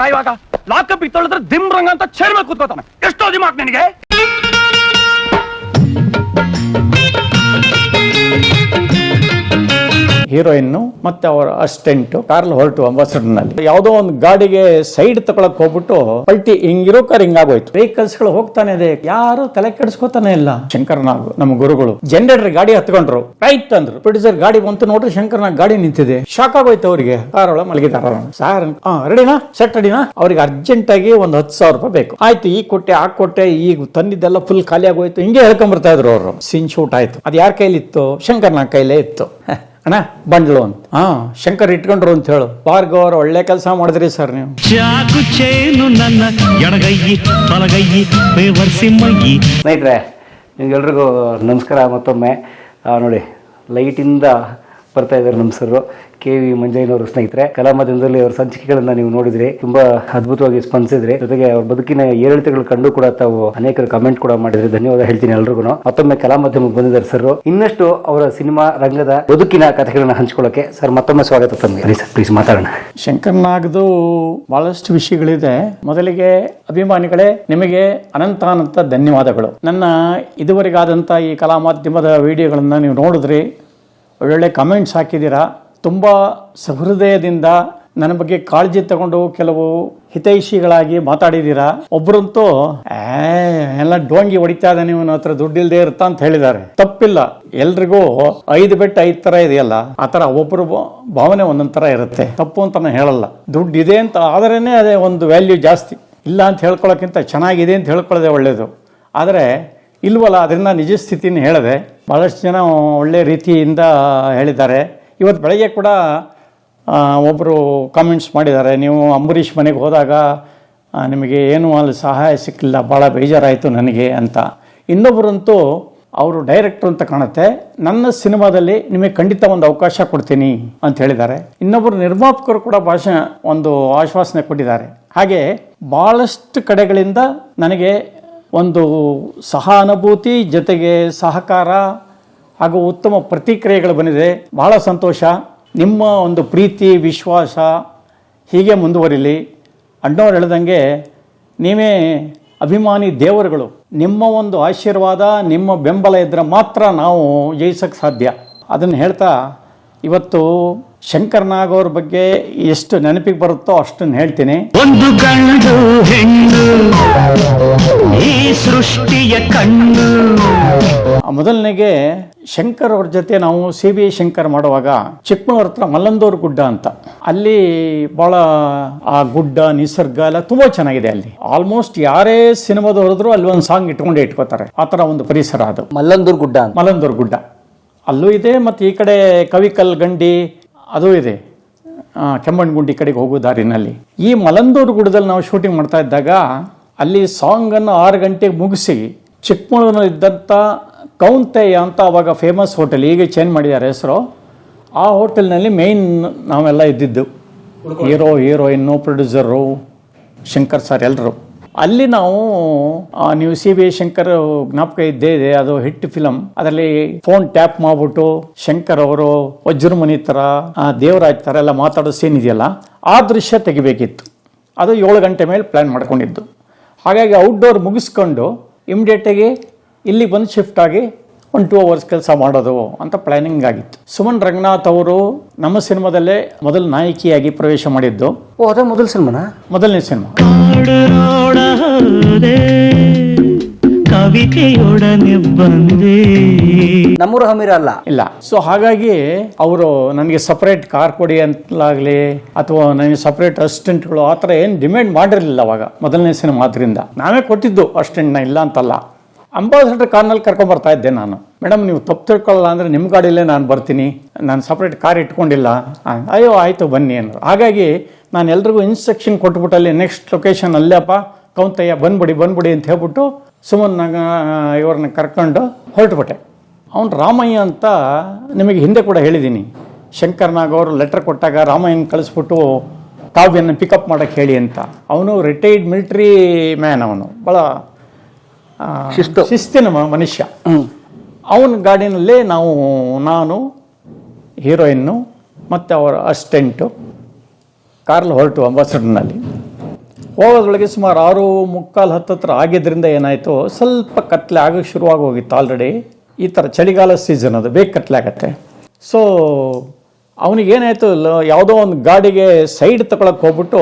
ಬೇಕಾ ಇವಾಗ? ಲಾಕಪ್ ತೊಳೆದ್ರೆ ದಿಮ್ ರಂಗ ಅಂತ ಚೇರ್ ಮೇಲೆ ಕೂತ್ಕೋತಾನೆ. ಎಷ್ಟೋ ದಿಮಾಕ್ ನಿನಗೆ? ಹೀರೋಯಿನ್ ಮತ್ತೆ ಅವರ ಅಸಿಸ್ಟೆಂಟ್ ಕಾರ್ಲ್ ಹೊರಟು ಅಂಬಾಸಡರ್ನಲ್ಲಿ ಯಾವುದೋ ಒಂದು ಗಾಡಿಗೆ ಸೈಡ್ ತಗೊಳಕ್ ಹೋಗ್ಬಿಟ್ಟು ಪಲ್ಟಿ ಹಿಂಗಿರೋ ಕಾರ್ ಹಿಂಗಾಗೋಯ್ತು. ವೆಹಿಕಲ್ಸ್ ಗಳು ಹೋಗ್ತಾನೆ ಇದೆ, ಯಾರು ತಲೆ ಕೆಡಿಸ್ಕೋತಾನೆ ಇಲ್ಲ. ಶಂಕರ್ನಾಗ್ ನಮ್ಮ ಗುರುಗಳು ಜನರೇಟರ್ ಗಾಡಿ ಹತ್ಕೊಂಡ್ರು, ರೈಟ್ ಅಂದ್ರು. ಪ್ರೊಡ್ಯೂಸರ್ ಗಾಡಿ ಬಂತು ನೋಡ್ರಿ, ಶಂಕರ್ನಾಗ್ ಗಾಡಿ ನಿಂತಿದೆ. ಶಾಕ್ ಆಗೋಯ್ತು ಅವ್ರಿಗೆ. ಕಾರ್ ಒಳಗೆ ಮಲಗಿದಾರ. ಸಾರ್ ರೆಡಿನಾ, ಸೆಟ್ ರೆಡಿನಾ? ಅವ್ರಿಗೆ ಅರ್ಜೆಂಟ್ ಆಗಿ ಒಂದು 10,000 ರೂಪಾಯಿ ಬೇಕು. ಆಯ್ತು, ಈ ಕೊಟ್ಟೆ ಆ ಕೊಟ್ಟೆ, ಈಗ ತಂದಿದ್ದೆಲ್ಲ ಫುಲ್ ಖಾಲಿ ಆಗೋಯ್ತು. ಹಿಂಗೆ ಹೇಳ್ಕೊಂಡ್ ಬರ್ತಾ ಇದ್ರು ಅವರು. ಸೀನ್ ಶೂಟ್ ಆಯ್ತು. ಅದ್ ಯಾರ ಕೈಲಿತ್ತು? ಶಂಕರ್ನಾಗ್ ಕೈಲೇ ಇತ್ತು. ಅಣ್ಣ ಬಂಡ್ಲು ಅಂತ. ಶಂಕರ್ ಇಟ್ಕೊಂಡ್ರು ಅಂತ ಹೇಳು. ಭಾರ್ಗವ್ ಅವ್ರು ಒಳ್ಳೆ ಕೆಲಸ ಮಾಡಿದ್ರಿ ಸರ್ ನೀವು. ಸ್ನೇಹಿತರೆ, ನಿಮ್ಗೆಲ್ರಿಗೂ ನಮಸ್ಕಾರ ಮತ್ತೊಮ್ಮೆ. ನೋಡಿ, ಲೈಟಿಂದ ಬರ್ತಾ ಇದ್ದಾರೆ ನಮ್ಮ ಸರ್ KV ಮಂಜಯ್ಯನವರು. ಸ್ನೇಹಿತರೆ, ಕಲಾಮಾಧ್ಯಮದಲ್ಲಿ ಅವರ ಸಂಚಿಕೆಗಳನ್ನ ನೀವು ನೋಡಿದ್ರಿ, ತುಂಬಾ ಅದ್ಭುತವಾಗಿ ಸ್ಪಂದಿಸಿದ್ರಿ. ಜೊತೆಗೆ ಅವ್ರ ಬದುಕಿನ ಏರಿಳಿತಗಳು ಕಂಡು ಕೂಡ ತಾವು ಅನೇಕರು ಕಮೆಂಟ್ ಕೂಡ ಮಾಡಿದ್ರಿ. ಧನ್ಯವಾದ ಹೇಳ್ತೀನಿ ಎಲ್ರಿಗೂ. ಮತ್ತೊಮ್ಮೆ ಕಲಾಮಾಧ್ಯಮಕ್ಕೆ ಬಂದಿದ್ದಾರೆ ಸರ್. ಇನ್ನಷ್ಟು ಅವರ ಸಿನಿಮಾ ರಂಗದ ಬದುಕಿನ ಕಥೆಗಳನ್ನ ಹಂಚ್ಕೊಳ್ಳೋಕೆ ಸರ್ ಮತ್ತೊಮ್ಮೆ ಸ್ವಾಗತ ತಮಗೆ. ಸರ್ ಪ್ಲೀಸ್ ಮಾತಾಡೋಣ. ಶಂಕರ್ನಾಗ್ದು ಬಹಳಷ್ಟು ವಿಷಯಗಳಿದೆ. ಮೊದಲಿಗೆ ಅಭಿಮಾನಿಗಳೇ, ನಿಮಗೆ ಅನಂತ ಧನ್ಯವಾದಗಳು. ನನ್ನ ಇದುವರೆಗಾದಂಥ ಈ ಕಲಾಮಾಧ್ಯಮದ ವಿಡಿಯೋಗಳನ್ನ ನೀವು ನೋಡಿದ್ರಿ, ಒಳ್ಳೊಳ್ಳೆ ಕಮೆಂಟ್ಸ್ ಹಾಕಿದ್ದೀರಾ. ತುಂಬ ಸಹೃದಯದಿಂದ ನನ್ನ ಬಗ್ಗೆ ಕಾಳಜಿ ತಗೊಂಡು ಕೆಲವು ಹಿತೈಷಿಗಳಾಗಿ ಮಾತಾಡಿದ್ದೀರಾ. ಒಬ್ಬರಂತೂ ಎಲ್ಲ ಡೋಂಗಿ ಹೊಡಿತಾ ಇದ್ದಾನೆ, ಇವನ ಹತ್ರ ದುಡ್ಡಿಲ್ದೇ ಇರುತ್ತಾ ಅಂತ ಹೇಳಿದ್ದಾರೆ. ತಪ್ಪಿಲ್ಲ, ಎಲ್ರಿಗೂ 5 ಬೆಟ್ಟ 5 ತರ ಇದೆಯಲ್ಲ, ಆ ತರ ಒಬ್ಬರು ಭಾವನೆ ಒಂದೊಂದ್ ತರ ಇರುತ್ತೆ. ತಪ್ಪು ಅಂತ ನಾನು ಹೇಳಲ್ಲ. ದುಡ್ಡು ಇದೆ ಅಂತ ಆದ್ರೇನೆ ಅದೇ ಒಂದು ವ್ಯಾಲ್ಯೂ ಜಾಸ್ತಿ. ಇಲ್ಲ ಅಂತ ಹೇಳ್ಕೊಳ್ಳೋಕ್ಕಿಂತ ಚೆನ್ನಾಗಿದೆ ಅಂತ ಹೇಳ್ಕೊಳ್ಳೋದೇ ಒಳ್ಳೇದು. ಆದರೆ ಇಲ್ವಲ್ಲ, ಅದರಿಂದ ನಿಜ ಸ್ಥಿತಿನ ಹೇಳಿದೆ. ಭಾಳಷ್ಟು ಜನ ಒಳ್ಳೆ ರೀತಿಯಿಂದ ಹೇಳಿದ್ದಾರೆ. ಇವತ್ತು ಬೆಳಗ್ಗೆ ಕೂಡ ಒಬ್ಬರು ಕಾಮೆಂಟ್ಸ್ ಮಾಡಿದ್ದಾರೆ, ನೀವು ಅಂಬರೀಷ್ ಮನೆಗೆ ಹೋದಾಗ ನಿಮಗೆ ಏನೂ ಅಲ್ಲಿ ಸಹಾಯ ಸಿಕ್ಕಿಲ್ಲ, ಭಾಳ ಬೇಜಾರಾಯಿತು ನನಗೆ ಅಂತ. ಇನ್ನೊಬ್ಬರಂತೂ ಅವರು ಡೈರೆಕ್ಟ್ರು ಅಂತ ಕಾಣುತ್ತೆ, ನನ್ನ ಸಿನಿಮಾದಲ್ಲಿ ನಿಮಗೆ ಖಂಡಿತ ಒಂದು ಅವಕಾಶ ಕೊಡ್ತೀನಿ ಅಂತ ಹೇಳಿದ್ದಾರೆ. ಇನ್ನೊಬ್ಬರು ನಿರ್ಮಾಪಕರು ಕೂಡ ಒಂದು ಆಶ್ವಾಸನೆ ಕೊಟ್ಟಿದ್ದಾರೆ. ಹಾಗೆ ಭಾಳಷ್ಟು ಕಡೆಗಳಿಂದ ನನಗೆ ಒಂದು ಸಹಾನುಭೂತಿ ಜೊತೆಗೆ ಸಹಕಾರ ಹಾಗೂ ಉತ್ತಮ ಪ್ರತಿಕ್ರಿಯೆಗಳು ಬಂದಿದೆ. ಬಹಳ ಸಂತೋಷ. ನಿಮ್ಮ ಒಂದು ಪ್ರೀತಿ ವಿಶ್ವಾಸ ಹೀಗೆ ಮುಂದುವರಿಲಿ. ಅಣ್ಣವ್ರು ಹೇಳ್ದಂಗೆ ನೀವೇ ಅಭಿಮಾನಿ ದೇವರುಗಳು. ನಿಮ್ಮ ಒಂದು ಆಶೀರ್ವಾದ, ನಿಮ್ಮ ಬೆಂಬಲ ಇದ್ದರೆ ಮಾತ್ರ ನಾವು ಜಯಿಸಕ್ಕೆ ಸಾಧ್ಯ. ಅದನ್ನು ಹೇಳ್ತಾ ಇವತ್ತು ಶಂಕರ್ನಾಗ್ ಅವ್ರ ಬಗ್ಗೆ ಎಷ್ಟು ನೆನಪಿಗೆ ಬರುತ್ತೋ ಅಷ್ಟನ್ನು ಹೇಳ್ತೀನಿ. ಒಂದು ಗಂಡು ಹೆಣ್ಣು ಈ ಸೃಷ್ಟಿಯ ಕಣ್ಣು. ಮೊದಲನೆಗೆ ಶಂಕರ್ ಅವ್ರ ಜೊತೆ ನಾವು CBI ಶಂಕರ್ ಮಾಡುವಾಗ ಚಿಕ್ಕಮಗಳೂರು ಹತ್ರ ಮಲ್ಲಂದೂರು ಗುಡ್ಡ ಅಂತ, ಅಲ್ಲಿ ಬಹಳ ಆ ಗುಡ್ಡ ನಿಸರ್ಗ ಎಲ್ಲ ತುಂಬಾ ಚೆನ್ನಾಗಿದೆ. ಅಲ್ಲಿ ಆಲ್ಮೋಸ್ಟ್ ಯಾರೇ ಸಿನಿಮಾದ ಹೊರದ್ರು ಅಲ್ಲಿ ಒಂದು ಸಾಂಗ್ ಇಟ್ಕೋತಾರೆ. ಆ ತರ ಒಂದು ಪರಿಸರ ಅದು ಮಲ್ಲಂದೂರು ಗುಡ್ಡ. ಅಲ್ಲೂ ಇದೆ. ಮತ್ತು ಈ ಕಡೆ ಕವಿಕಲ್ ಗಂಡಿ ಅದು ಇದೆ, ಕೆಮ್ಮಣ್ಣಗುಂಡಿ ಕಡೆಗೆ ಹೋಗೋ ದಾರಿನಲ್ಲಿ. ಈ ಮಲ್ಲಂದೂರು ಗುಡ್ಡದಲ್ಲಿ ನಾವು ಶೂಟಿಂಗ್ ಮಾಡ್ತಾ ಇದ್ದಾಗ ಅಲ್ಲಿ ಸಾಂಗನ್ನು 6 ಗಂಟೆಗೆ ಮುಗಿಸಿ ಚಿಕ್ಕಮಗಳೂರಿನಲ್ಲಿ ಇದ್ದಂಥ ಕೌಂತೆಯ ಅಂತ ಅವಾಗ ಫೇಮಸ್ ಹೋಟೆಲ್, ಈಗ ಚೇಂಜ್ ಮಾಡಿದ್ದಾರೆ ಹೆಸರು. ಆ ಹೋಟೆಲ್ನಲ್ಲಿ ಮೇಯ್ನ್ ನಾವೆಲ್ಲ ಇದ್ದಿದ್ದು, ಹೀರೋಯಿನ್ನು, ಪ್ರೊಡ್ಯೂಸರು, ಶಂಕರ್ ಸರ್ ಎಲ್ಲರೂ. ಅಲ್ಲಿ ನಾವು ನೀವು CBI ಶಂಕರ್ ಜ್ಞಾಪಕ ಇದ್ದೇ ಇದೆ, ಅದು ಹಿಟ್ ಫಿಲಮ್. ಅದರಲ್ಲಿ ಫೋನ್ ಟ್ಯಾಪ್ ಮಾಡ್ಬಿಟ್ಟು ಶಂಕರ್ ಅವರು ವಜ್ರಮುನಿ ತರ ದೇವರಾಜ್ ತರ ಎಲ್ಲ ಮಾತಾಡೋ ಸೀನ್ ಇದೆಯಲ್ಲ, ಆ ದೃಶ್ಯ ತೆಗಿಬೇಕಿತ್ತು. ಅದು 7 ಗಂಟೆ ಮೇಲೆ ಪ್ಲಾನ್ ಮಾಡ್ಕೊಂಡಿದ್ದು. ಹಾಗಾಗಿ ಔಟ್ಡೋರ್ ಮುಗಿಸ್ಕೊಂಡು ಇಮಿಡಿಯೇಟಾಗಿ ಇಲ್ಲಿ ಬಂದು ಶಿಫ್ಟ್ ಆಗಿ 1-2 ಅವರ್ಸ್ ಕೆಲಸ ಮಾಡೋದು ಅಂತ ಪ್ಲಾನಿಂಗ್ ಆಗಿತ್ತು. ಸುಮನ್ ರಂಗನಾಥ್ ಅವರು ನಮ್ಮ ಸಿನಿಮಾದಲ್ಲೇ ಮೊದಲು ನಾಯಕಿಯಾಗಿ ಪ್ರವೇಶ ಮಾಡಿದ್ದು. ಅದೇ ಮೊದಲನೇ ಸಿನಿಮಾ. ಕವಿತೆಯೊಡನೆ ಬಂದೆ ನಮ್ಮೂರು ಹಮೀರ ಅಲ್ಲ ಇಲ್ಲ. ಸೊ ಹಾಗಾಗಿ ಅವರು ನನಗೆ ಸಪರೇಟ್ ಕಾರ್ ಕೊಡಿ ಅಂತಲಾಗಲಿ ಅಥವಾ ನನಗೆ ಸಪರೇಟ್ ಅಸಿಸ್ಟೆಂಟ್ಗಳು ಆ ಥರ ಏನು ಡಿಮ್ಯಾಂಡ್ ಮಾಡಿರಲಿಲ್ಲ ಅವಾಗ, ಮೊದಲನೇ ಸಿನಿಮಾ. ಆದ್ರಿಂದ ನಾವೇ ಕೊಟ್ಟಿದ್ದು ಅಸಿಸ್ಟೆಂಟ್ನ, ಇಲ್ಲ ಅಂತಲ್ಲ. ಅಂಬಾಸಡರ್ ಕಾರ್ನಲ್ಲಿ ಕರ್ಕೊಂಡ್ಬರ್ತಾ ಇದ್ದೆ ನಾನು. ಮೇಡಮ್ ನೀವು ತಪ್ಪು ತಿಳ್ಕೊಳ್ಳಲ್ಲ ಅಂದರೆ ನಿಮ್ಮ ಗಾಡಿಯಲ್ಲೇ ನಾನು ಬರ್ತೀನಿ, ನಾನು ಸಪ್ರೇಟ್ ಕಾರ್ ಇಟ್ಕೊಂಡಿಲ್ಲ. ಅಯ್ಯೋ ಆಯಿತು ಬನ್ನಿ ಅಂದರು. ಹಾಗಾಗಿ ನಾನು ಎಲ್ರಿಗೂ ಇನ್ಸ್ಟ್ರಕ್ಷನ್ ಕೊಟ್ಬಿಟ್ಟಲ್ಲಿ ನೆಕ್ಸ್ಟ್ ಲೊಕೇಶನ್ ಅಲ್ಲೇಪ್ಪ ಕೌಂತಯ್ಯ ಬಂದ್ಬಿಡಿ ಅಂತ ಹೇಳ್ಬಿಟ್ಟು ಸುಮನ್ನಾಗ ಇವ್ರನ್ನ ಕರ್ಕೊಂಡು ಹೊರಟುಬಿಟ್ಟೆ. ಅವನು ರಾಮಯ್ಯ ಅಂತ ನಿಮಗೆ ಹಿಂದೆ ಕೂಡ ಹೇಳಿದ್ದೀನಿ. ಶಂಕರ್ನಾಗ್ ಅವರು ಲೆಟರ್ ಕೊಟ್ಟಾಗ ರಾಮಯ್ಯನ ಕಳಿಸ್ಬಿಟ್ಟು ಕಾವ್ಯನ ಪಿಕಪ್ ಮಾಡೋಕ್ಕೆ ಹೇಳಿ ಅಂತ. ಅವನು ರಿಟೈರ್ಡ್ ಮಿಲಿಟ್ರಿ ಮ್ಯಾನ್, ಅವನು ಭಾಳ ಶಿಸ್ತಿನ ಮನುಷ್ಯ. ಅವನ ಗಾಡಿನಲ್ಲೇ ನಾನು ಹೀರೋಯಿನ್ನು ಮತ್ತು ಅವರ ಅಸಿಸ್ಟೆಂಟು ಕಾರ್ಲ್ ಹೊರಟು ಅಂಬಾಸಡರ್ನಲ್ಲಿ. ಹೋಗೋದ್ರೊಳಗೆ ಸುಮಾರು 6:45 ಹತ್ತತ್ರ ಆಗಿದ್ದರಿಂದ ಏನಾಯಿತು, ಸ್ವಲ್ಪ ಕತ್ಲೆ ಆಗೋಕ್ಕೆ ಶುರುವಾಗಿ ಹೋಗಿತ್ತು ಆಲ್ರೆಡಿ. ಈ ಥರ ಚಳಿಗಾಲ ಸೀಸನ್, ಅದು ಬೇಗ ಕತ್ಲೆ ಆಗತ್ತೆ. ಸೊ ಅವನಿಗೇನಾಯಿತು, ಯಾವುದೋ ಒಂದು ಗಾಡಿಗೆ ಸೈಡ್ ತಗೊಳಕ್ಕೆ ಹೋಗ್ಬಿಟ್ಟು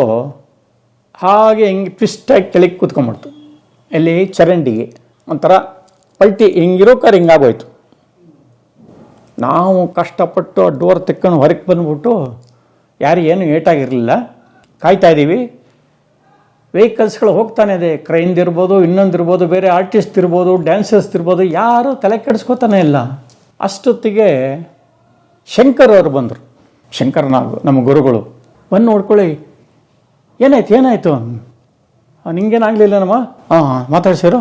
ಹಾಗೆ ಹಿಂಗೆ ಟ್ವಿಸ್ಟಾಗಿ ಕೆಳಗೆ ಕೂತ್ಕೊಂಡ್ಬಿಡ್ತು. ಇಲ್ಲಿ ಚರಂಡಿಗೆ ಒಂಥರ ಪಲ್ಟಿ ಹಿಂಗಿರೋಕಾರೆ ಹಿಂಗಾಗೋಯ್ತು. ನಾವು ಕಷ್ಟಪಟ್ಟು ಡೋರ್ ತೆಕ್ಕೊಂಡು ಹೊರಗೆ ಬಂದ್ಬಿಟ್ಟು ಯಾರಿಗೇನು ಏಟಾಗಿರಲಿಲ್ಲ, ಕಾಯ್ತಾ ಇದ್ದೀವಿ. ವೆಹಿಕಲ್ಸ್ಗಳು ಹೋಗ್ತಾನೆ ಇದೆ, ಕ್ರೈನ್ದು ಇರ್ಬೋದು, ಇನ್ನೊಂದಿರ್ಬೋದು, ಬೇರೆ ಆರ್ಟಿಸ್ಟ್ ಇರ್ಬೋದು, ಡ್ಯಾನ್ಸರ್ಸ್ ಇರ್ಬೋದು, ಯಾರೂ ತಲೆ ಕೆಡಿಸ್ಕೋತಾನೆ ಇಲ್ಲ. ಅಷ್ಟೊತ್ತಿಗೆ ಶಂಕರ್ ಅವರು ಬಂದರು. ಶಂಕರನಾಗು ನಮ್ಮ ಗುರುಗಳು ಬಂದು ನೋಡ್ಕೊಳ್ಳಿ, ಏನಾಯ್ತು ನಿಂಗೇನಾಗಲಿಲ್ಲ ನಮ್ಮ ಮಾತಾಡ್ಸಿರು,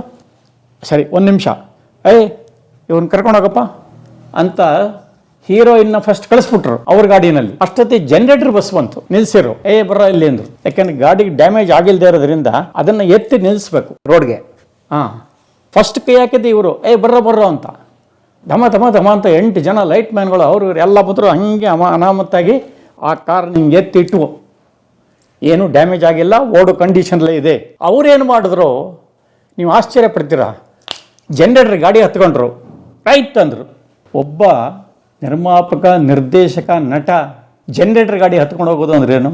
ಸರಿ 1 ನಿಮಿಷ, ಇವನು ಕರ್ಕೊಂಡೋಗಪ್ಪ ಅಂತ ಹೀರೋಯಿನ್ನ ಫಸ್ಟ್ ಕಳಿಸ್ಬಿಟ್ರು ಅವ್ರ ಗಾಡಿನಲ್ಲಿ. ಅಷ್ಟೊತ್ತಿಗೆ ಜನರೇಟರ್ ಬಸ್ ಬಂತು, ನಿಲ್ಸಿರು, ಬರ್ರ ಇಲ್ಲಿ ಅಂದರು. ಯಾಕೆಂದ್ರೆ ಗಾಡಿಗೆ ಡ್ಯಾಮೇಜ್ ಆಗಿಲ್ಲದೆ ಇರೋದ್ರಿಂದ ಅದನ್ನು ಎತ್ತಿ ನಿಲ್ಲಿಸ್ಬೇಕು ರೋಡ್ಗೆ. ಫಸ್ಟ್ ಕೈ ಹಾಕಿದ್ದು ಇವರು, ಬರ್ರ ಅಂತ ಧಮ ಅಂತ 8 ಜನ ಲೈಟ್ ಮ್ಯಾನ್ಗಳು ಅವರು ಎಲ್ಲ ಬಂದರು. ಹಂಗೆ ಅನಾಮತ್ತಾಗಿ ಆ ಕಾರ್ ನಿಂಗೆ ಎತ್ತಿಟ್ಟು, ಏನು ಡ್ಯಾಮೇಜ್ ಆಗಿಲ್ಲ, ಓಡೋ ಕಂಡೀಷನ್ಲೇ ಇದೆ. ಅವರೇನು ಮಾಡಿದ್ರು ನೀವು ಆಶ್ಚರ್ಯ ಪಡ್ತೀರಾ, ಜನರೇಟರ್ ಗಾಡಿ ಹತ್ಕೊಂಡ್ರು, ರೈಟ್ ಅಂದರು. ಒಬ್ಬ ನಿರ್ಮಾಪಕ, ನಿರ್ದೇಶಕ, ನಟ ಜನರೇಟರ್ ಗಾಡಿ ಹತ್ಕೊಂಡು ಹೋಗೋದು ಅಂದ್ರೇನು?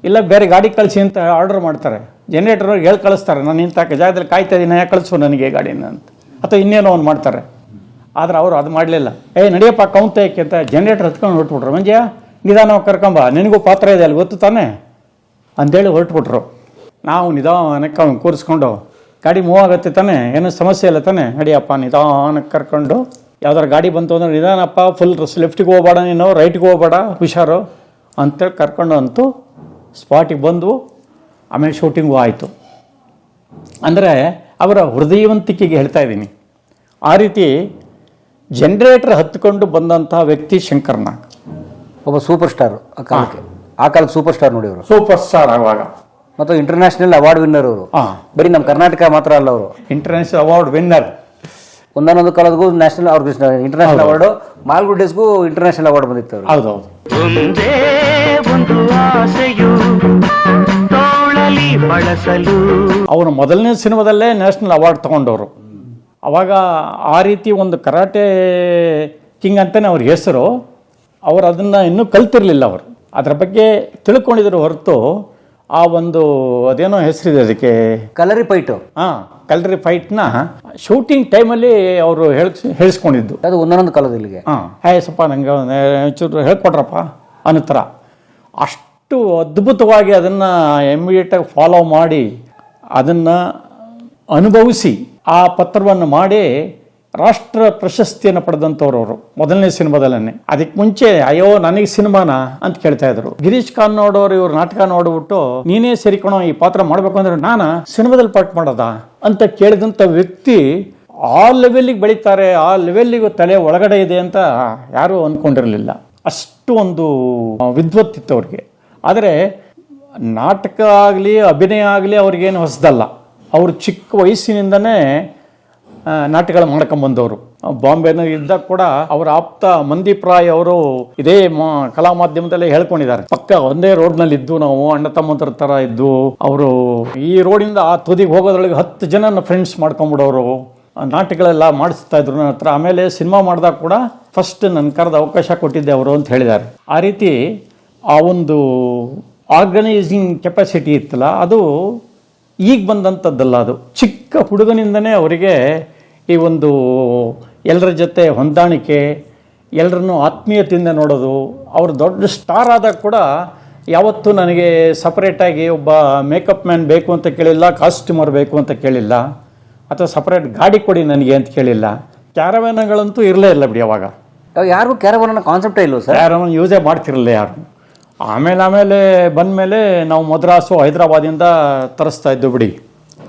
ಇಲ್ಲ ಬೇರೆ ಗಾಡಿ ಕಳಿಸಿ ಅಂತ ಆರ್ಡರ್ ಮಾಡ್ತಾರೆ, ಜನರೇಟರ್ ಹೇಳಿ ಕಳಿಸ್ತಾರೆ, ನಾನು ಇಂಥ ಜಾಗದಲ್ಲಿ ಕಾಯ್ತಾ ಇದ್ದೀನಿ, ಯಾಕೆ ಕಳಿಸು ನನಗೆ ಗಾಡಿನ ಅಂತ, ಅಥವಾ ಇನ್ನೇನೋ ಒಂದು ಮಾಡ್ತಾರೆ. ಆದರೆ ಅವರು ಅದು ಮಾಡಲಿಲ್ಲ. ನಡಿಯಪ್ಪ ಕೌಂತೇಕೆ ಅಂತ ಜನರೇಟರ್ ಹತ್ಕೊಂಡು ಹೊರಟ್ಬಿಟ್ರು. ಮಂಜ್ಯ ನಿಧಾನವಾಗಿ ಕರ್ಕೊಂಬ, ನಿನಗೂ ಪಾತ್ರ ಇದೆ ಅಲ್ಲಿ ಗೊತ್ತು ತಾನೆ ಅಂಥೇಳಿ ಹೊರಟ್ಬಿಟ್ರು. ನಾವು ನಿಧಾನಕ್ಕೆ ಅವ್ನು ಕೂರಿಸ್ಕೊಂಡು, ಗಾಡಿ ಮೂವ್ ಆಗುತ್ತೆ ತಾನೆ, ಏನೂ ಸಮಸ್ಯೆ ಇಲ್ಲ ತಾನೆ, ನಡಿಯಪ್ಪ ನಿಧಾನಕ್ಕೆ ಕರ್ಕೊಂಡು, ಯಾವ್ದಾರು ಗಾಡಿ ಬಂತು ಅಂದರೆ ನಿಧಾನಪ್ಪ, ಫುಲ್ ಲೆಫ್ಟಿಗೆ ಹೋಗ್ಬೇಡ, ನೀನು ರೈಟ್ಗೆ ಹೋಗ್ಬೇಡ, ಹುಷಾರು ಅಂತೇಳಿ ಕರ್ಕೊಂಡು ಅಂತೂ ಸ್ಪಾಟಿಗೆ ಬಂದು ಆಮೇಲೆ ಶೂಟಿಂಗು ಆಯಿತು. ಅಂದರೆ ಅವರ ಹೃದಯವಂತಿಕೆಗೆ ಹೇಳ್ತಾ ಇದ್ದೀನಿ. ಆ ರೀತಿ ಜನರೇಟರ್ ಹತ್ಕೊಂಡು ಬಂದಂಥ ವ್ಯಕ್ತಿ ಶಂಕರ್ನಾಗ್, ಒಬ್ಬ ಸೂಪರ್ ಸ್ಟಾರ್. ಆ ಕಾಲಕ್ಕೆ ಸೂಪರ್ ಸ್ಟಾರ್ ನೋಡಿ ಅವರು, ಸೂಪರ್ ಸ್ಟಾರ್ ಆವಾಗ, ಮತ್ತು ಇಂಟರ್ನ್ಯಾಷನಲ್ ಅವಾರ್ಡ್ ವಿನ್ನರ್ ಅವರು. ಬರೀ ನಮ್ಮ ಕರ್ನಾಟಕ ಮಾತ್ರ ಅಲ್ಲ, ಅವರು ಇಂಟರ್ನ್ಯಾಷನಲ್ ಅವಾರ್ಡ್ ವಿನ್ನರ್. ಒಂದೊಂದು ಕಾಲದಗೂ ನ್ಯಾಷನಲ್ ಅವ್ರಿಗೆ ಇಂಟರ್ನ್ಯಾಷನಲ್ ಅವಾರ್ಡು, ಮಾಲ್ಗುಡ್ ಡೇಸ್ಗೂ ಇಂಟರ್ನ್ಯಾಷನಲ್ ಅವಾರ್ಡ್ ಬಂದಿತ್ತು ಅವರು. ಹೌದೌದು. ಒಂದೇ ಒಂದು ಆಸೆಯು ತೋಳಲಿ ಬಳಸಲು. ಅವರು ಮೊದಲನೇ ಸಿನಿಮಾದಲ್ಲೇ ನ್ಯಾಷನಲ್ ಅವಾರ್ಡ್ ತಗೊಂಡವರು. ಅವಾಗ ಆ ರೀತಿ ಒಂದು ಕರಾಟೆ ಕಿಂಗ್ ಅಂತಲೇ ಅವ್ರ ಹೆಸರು. ಅವರು ಅದನ್ನು ಇನ್ನೂ ಕಲ್ತಿರಲಿಲ್ಲ, ಅವರು ಅದರ ಬಗ್ಗೆ ತಿಳ್ಕೊಂಡಿದ್ರು ಹೊರತು ಆ ಒಂದು ಅದೇನೋ ಹೆಸರಿದೆ ಅದಕ್ಕೆ, ಕಲರಿ ಫೈಟು. ಕಲರಿ ಫೈಟ್ನ ಶೂಟಿಂಗ್ ಟೈಮಲ್ಲಿ ಅವರು ಹೇಳಿಸ್ಕೊಂಡಿದ್ದು. ಅದು ಒಂದೊಂದು ಕಾಲದಲ್ಲಿಗೆ ಸ್ವಲ್ಪ ನಂಗೆ ಒಂಚೂರು ಹೇಳ್ಕೊಟ್ರಪ್ಪ ಅನ್ನೋ ಥರ. ಅಷ್ಟು ಅದ್ಭುತವಾಗಿ ಅದನ್ನು ಇಮಿಡಿಯೇಟಾಗಿ ಫಾಲೋ ಮಾಡಿ, ಅದನ್ನು ಅನುಭವಿಸಿ, ಆ ಪತ್ರವನ್ನು ಮಾಡಿ ರಾಷ್ಟ್ರ ಪ್ರಶಸ್ತಿಯನ್ನು ಪಡೆದಂಥವ್ರು ಅವರು ಮೊದಲನೇ ಸಿನಿಮಾದಲ್ಲೇ. ಅದಕ್ಕೆ ಮುಂಚೆ ಅಯ್ಯೋ ನನಗೆ ಸಿನಿಮಾನ ಅಂತ ಕೇಳ್ತಾ ಇದ್ರು. ಗಿರೀಶ್ ಕಾರ್ನಾಡ್ ಅವರು ಇವ್ರ ನಾಟಕ ನೋಡ್ಬಿಟ್ಟು, ನೀನೇ ಸೇರಿಕೊಳೋ ಈ ಪಾತ್ರ ಮಾಡಬೇಕು ಅಂದ್ರೆ ನಾನು ಸಿನಿಮಾದಲ್ಲಿ ಪಾರ್ಟ್ ಮಾಡೋದ ಅಂತ ಕೇಳಿದಂಥ ವ್ಯಕ್ತಿ ಆ ಲೆವೆಲ್ಲಿಗೆ ಬೆಳೀತಾರೆ, ಆ ಲೆವೆಲ್ಲಿಗೆ ತಲೆ ಒಳಗಡೆ ಇದೆ ಅಂತ ಯಾರೂ ಅಂದ್ಕೊಂಡಿರಲಿಲ್ಲ. ಅಷ್ಟು ಒಂದು ವಿದ್ವತ್ತಿತ್ತು ಅವ್ರಿಗೆ. ಆದರೆ ನಾಟಕ ಆಗಲಿ ಅಭಿನಯ ಆಗಲಿ ಅವ್ರಿಗೇನು ಹೊಸದಲ್ಲ. ಅವರು ಚಿಕ್ಕ ವಯಸ್ಸಿನಿಂದನೇ ನಾಟಕಗಳು ಮಾಡ್ಕೊಂಬಂದವರು. ಬಾಂಬೆನಲ್ಲಿ ಇದ್ದಾಗ ಕೂಡ ಅವರ ಆಪ್ತ ಮಂದೀಪ್ ರಾಯ್ ಅವರು ಇದೇ ಕಲಾ ಮಾಧ್ಯಮದಲ್ಲೇ ಹೇಳ್ಕೊಂಡಿದ್ದಾರೆ, ಪಕ್ಕ ಒಂದೇ ರೋಡ್ನಲ್ಲಿ ಇದ್ದು ನಾವು ಅಣ್ಣ ತಮ್ಮಂತರ ಥರ ಇದ್ದು, ಅವರು ಈ ರೋಡಿಂದ ಆ ತುದಿಗೆ ಹೋಗೋದ್ರೊಳಗೆ 10 ಜನ ಫ್ರೆಂಡ್ಸ್ ಮಾಡ್ಕೊಂಡ್ಬಿಡೋರು, ನಾಟಕಗಳೆಲ್ಲ ಮಾಡಿಸ್ತಾ ಇದ್ರು ನನ್ನ ಹತ್ರ. ಆಮೇಲೆ ಸಿನಿಮಾ ಮಾಡಿದಾಗ ಕೂಡ ಫಸ್ಟ್ ನನ್ನ ಕರೆದ ಅವಕಾಶ ಕೊಟ್ಟಿದ್ದೆ ಅವರು ಅಂತ ಹೇಳಿದ್ದಾರೆ. ಆ ರೀತಿ ಆ ಒಂದು ಆರ್ಗನೈಸಿಂಗ್ ಕೆಪಾಸಿಟಿ ಇತ್ತಲ್ಲ, ಅದು ಈಗ ಬಂದಂಥದ್ದಲ್ಲ. ಅದು ಚಿಕ್ಕ ಹುಡುಗನಿಂದನೇ ಅವರಿಗೆ ಈ ಒಂದು ಎಲ್ಲರ ಜೊತೆ ಹೊಂದಾಣಿಕೆ, ಎಲ್ಲರನ್ನೂ ಆತ್ಮೀಯತೆಯಿಂದ ನೋಡೋದು. ಅವರು ದೊಡ್ಡ ಸ್ಟಾರ್ ಆದಾಗ ಕೂಡ ಯಾವತ್ತೂ ನನಗೆ ಸಪ್ರೇಟಾಗಿ ಒಬ್ಬ ಮೇಕಪ್ ಮ್ಯಾನ್ ಬೇಕು ಅಂತ ಕೇಳಿಲ್ಲ, ಕಾಸ್ಟ್ಯೂಮರ್ ಬೇಕು ಅಂತ ಕೇಳಿಲ್ಲ, ಅಥವಾ ಸಪ್ರೇಟ್ ಗಾಡಿ ಕೊಡಿ ನನಗೆ ಅಂತ ಕೇಳಿಲ್ಲ. ಕ್ಯಾರವ್ಯಾನ್ಗಳಂತೂ ಇರಲೇ ಇಲ್ಲ ಬಿಡಿ. ಅವಾಗ ಯಾರಿಗೂ ಕ್ಯಾರವ್ಯಾನ್ ಕಾನ್ಸೆಪ್ಟೇ ಇಲ್ಲ ಸರ್, ಕ್ಯಾರವ್ಯಾನ್ ಯೂಸೇ ಮಾಡ್ತಿರಲಿಲ್ಲ ಯಾರು. ಆಮೇಲೆ ಬಂದಮೇಲೆ ನಾವು ಮದ್ರಾಸು ಹೈದರಾಬಾದಿಂದ ತರಿಸ್ತಾ ಇದ್ದು ಬಿಡಿ.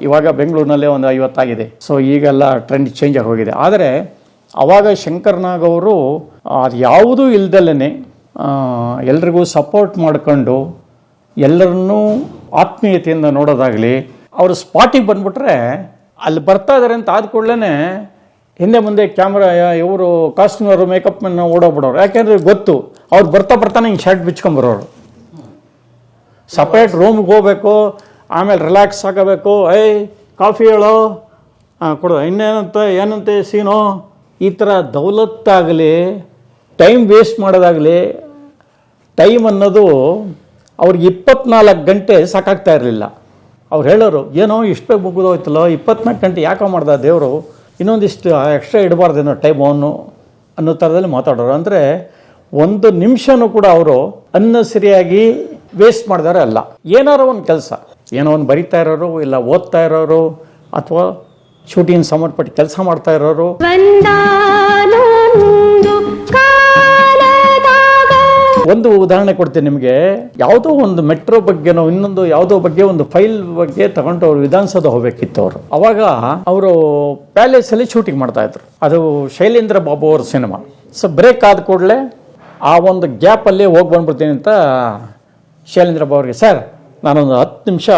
ಇವಾಗ ಬೆಂಗಳೂರಿನಲ್ಲೇ ಒಂದು 50 ಆಗಿದೆ. ಸೊ ಈಗೆಲ್ಲ ಟ್ರೆಂಡ್ ಚೇಂಜ್ ಆಗಿ ಹೋಗಿದೆ. ಆದರೆ ಆವಾಗ ಶಂಕರ್ನಾಗ್ ಅವರು ಅದು ಯಾವುದೂ ಇಲ್ದಲ್ಲೇ ಎಲ್ರಿಗೂ ಸಪೋರ್ಟ್ ಮಾಡಿಕೊಂಡು ಎಲ್ಲರನ್ನೂ ಆತ್ಮೀಯತೆಯಿಂದ ನೋಡೋದಾಗಲಿ, ಅವರು ಸ್ಪಾಟಿಗೆ ಬಂದುಬಿಟ್ರೆ ಅಲ್ಲಿ ಬರ್ತಾ ಇದ್ದಾರೆ ಅಂತ ಆದ ಕೂಡಲೇ ಹಿಂದೆ ಮುಂದೆ ಕ್ಯಾಮ್ರಾ ಇವರು ಕಾಸ್ಟ್ಯೂಮರು ಮೇಕಪ್ ಮ್ಯಾನ್ ಓಡೋಗ್ಬಿಡೋರು. ಯಾಕೆಂದರೆ ಗೊತ್ತು ಅವ್ರು ಬರ್ತಾ ಹಿಂಗೆ ಶರ್ಟ್ ಬಿಚ್ಕೊಂಬರೋರು. ಸಪ್ರೇಟ್ ರೂಮ್ಗೆ ಹೋಗ್ಬೇಕು, ಆಮೇಲೆ ರಿಲ್ಯಾಕ್ಸ್ ಆಗಬೇಕು. ಕಾಫಿ ಹೇಳೋ, ಕೊಡು, ಏನಂತೆ ಸೀನೋ, ಈ ಥರ ದೌಲತ್ತಾಗಲಿ ಟೈಮ್ ವೇಸ್ಟ್ ಮಾಡೋದಾಗಲಿ, ಟೈಮ್ ಅನ್ನೋದು ಅವ್ರಿಗೆ 24 ಗಂಟೆ ಸಾಕಾಗ್ತಾ ಇರಲಿಲ್ಲ. ಅವ್ರು ಹೇಳೋರು, ಏನೋ ಇಷ್ಟು ಬೇಗ ಮುಗಿದೋಯ್ತಲ್ಲ, 24 ಗಂಟೆ ಯಾಕೆ ಮಾಡ್ದ ದೇವರು, ಇನ್ನೊಂದಿಷ್ಟು ಎಕ್ಸ್ಟ್ರಾ ಇಡಬಾರ್ದೇನೋ ಟೈಮು ಅನ್ನೋ ಥರದಲ್ಲಿ ಮಾತಾಡೋರು. ಅಂದರೆ 1 ನಿಮಿಷನೂ ಕೂಡ ಅವರು ಅನ್ನಸರಿಯಾಗಿ ವೇಸ್ಟ್ ಮಾಡಿದವರೇ ಅಲ್ಲ. ಏನಾರೋ ಒಂದು ಕೆಲಸ, ಏನೋ ಒಂದು ಬರಿತಾ ಇರೋರು, ಇಲ್ಲ ಓದ್ತಾ ಇರೋರು, ಅಥವಾ ಶೂಟಿಂಗ್ ಸಂಬಂಧಪಟ್ಟು ಕೆಲಸ ಮಾಡ್ತಾ ಇರೋರು. ಒಂದು ಉದಾಹರಣೆ ಕೊಡ್ತೀನಿ ನಿಮಗೆ. ಯಾವುದೋ ಒಂದು ಮೆಟ್ರೋ ಬಗ್ಗೆನೋ ಇನ್ನೊಂದು ಯಾವುದೋ ಬಗ್ಗೆ ಒಂದು ಫೈಲ್ ಬಗ್ಗೆ ತಗೊಂಡು ಅವರು ವಿಧಾನಸೌಧ ಹೋಗ್ಬೇಕಿತ್ತು. ಅವಾಗ ಅವರು ಪ್ಯಾಲೇಸಲ್ಲಿ ಶೂಟಿಂಗ್ ಮಾಡ್ತಾ ಇದ್ರು. ಅದು ಶೈಲೇಂದ್ರ ಬಾಬು ಅವ್ರ ಸಿನಿಮಾ. ಸೊ ಬ್ರೇಕ್ ಆದ ಕೂಡಲೇ ಆ ಒಂದು ಗ್ಯಾಪಲ್ಲಿ ಹೋಗಿ ಬಂದ್ಬಿಡ್ತೀನಿ ಅಂತ ಶೈಲೇಂದ್ರ ಬಾಬು ಅವ್ರಿಗೆ, ಸರ್ ನಾನೊಂದು 10 ನಿಮಿಷ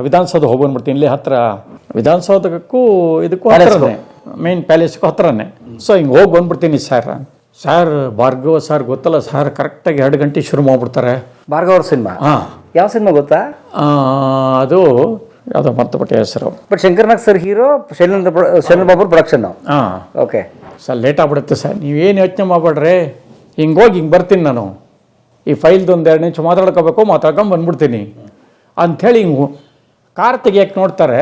ವಿಧಾನಸೌಧ ಹೋಗಿ ಬಂದ್ಬಿಡ್ತೀನಿ, ಇಲ್ಲಿ ಹತ್ರ ವಿಧಾನಸೌಧಕ್ಕೂ ಇದಕ್ಕೂ ಹತ್ರನೇ, ಮೇನ್ ಪ್ಯಾಲೇಸ್ಗೂ ಹತ್ರನೇ. ಸೊ ಹಿಂಗೆ ಹೋಗಿ ಬಂದ್ಬಿಡ್ತೀನಿ ಸರ್ ಭಾರ್ಗವ ಸರ್ ಗೊತ್ತಲ್ಲ ಸರ್, ಕರೆಕ್ಟಾಗಿ 2 ಗಂಟೆ ಶುರು ಮಾಡ್ಬಿಡ್ತಾರೆ. ಭಾರ್ಗವ ಅವ್ರ ಸಿನಿಮಾ? ಹಾಂ. ಯಾವ ಸಿನಿಮಾ ಗೊತ್ತಾ? ಅದು ಯಾವುದೋ ಮರ್ತುಬಿಟ್ಟೆ ಹೆಸರು. But Shankar Nag sir hero, Shailendra Babu production. ಹಾಂ. ಓಕೆ ಸರ್ ಲೇಟ್ ಆಗ್ಬಿಡುತ್ತೆ ಸರ್, ನೀವೇನು ಯೋಚನೆ ಮಾಡ್ಬೇಡ್ರಿ, ಹಿಂಗೆ ಹೋಗಿ ಹಿಂಗೆ ಬರ್ತೀನಿ ನಾನು, ಈ ಫೈಲ್ದು 1-2 ನಿಮಿಷ ಮಾತಾಡ್ಕೊಂಡು ಬಂದ್ಬಿಡ್ತೀನಿ ಅಂಥೇಳಿ ಹಿಂಗೆ ಕಾರ್ ತೆಗಿಯಕ್ಕೆ ನೋಡ್ತಾರೆ.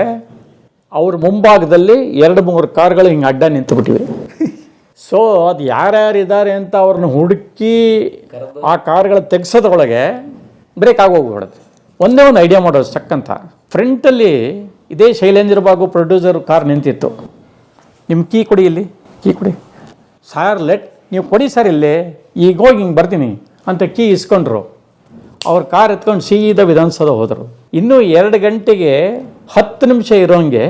ಅವ್ರ ಮುಂಭಾಗದಲ್ಲಿ 2-3 ಕಾರ್ಗಳು ಹಿಂಗೆ ಅಡ್ಡ ನಿಂತುಬಿಟ್ಟಿವೆ. ಸೊ ಅದು ಯಾರ್ಯಾರಿದ್ದಾರೆ ಅಂತ ಅವ್ರನ್ನ ಹುಡುಕಿ ಆ ಕಾರ್ಗಳ ತೆಗ್ಸೋದ್ರೊಳಗೆ ಬ್ರೇಕ್ ಆಗೋಗ್ಬಿಡೋದು. ಒಂದೇ ಒಂದು ಐಡಿಯಾ ಮಾಡೋದು ಚಕ್ಕಂತ. ಫ್ರಂಟಲ್ಲಿ ಇದೇ ಶೈಲೇಂದ್ರ ಬಾಬು ಪ್ರೊಡ್ಯೂಸರ್ ಕಾರ್ ನಿಂತಿತ್ತು. ನಿಮ್ಮ ಕೀ ಕೊಡಿ, ಇಲ್ಲಿ ಕೀ ಕೊಡಿ ಸಾರ್, ನೀವು ಕೊಡಿ ಸರ್ ಇಲ್ಲಿ, ಈಗ ಹೋಗಿ ಹಿಂಗೆ ಬರ್ತೀನಿ ಅಂತ ಕೀ ಇಸ್ಕೊಂಡ್ರು. ಅವ್ರ ಕಾರ್ ಎತ್ಕೊಂಡು ಸೀದಾ ವಿಧಾನಸೌಧ ಹೋದರು. ಇನ್ನೂ 2 ಗಂಟೆಗೆ 10 ನಿಮಿಷ ಇರೋಂಗೆ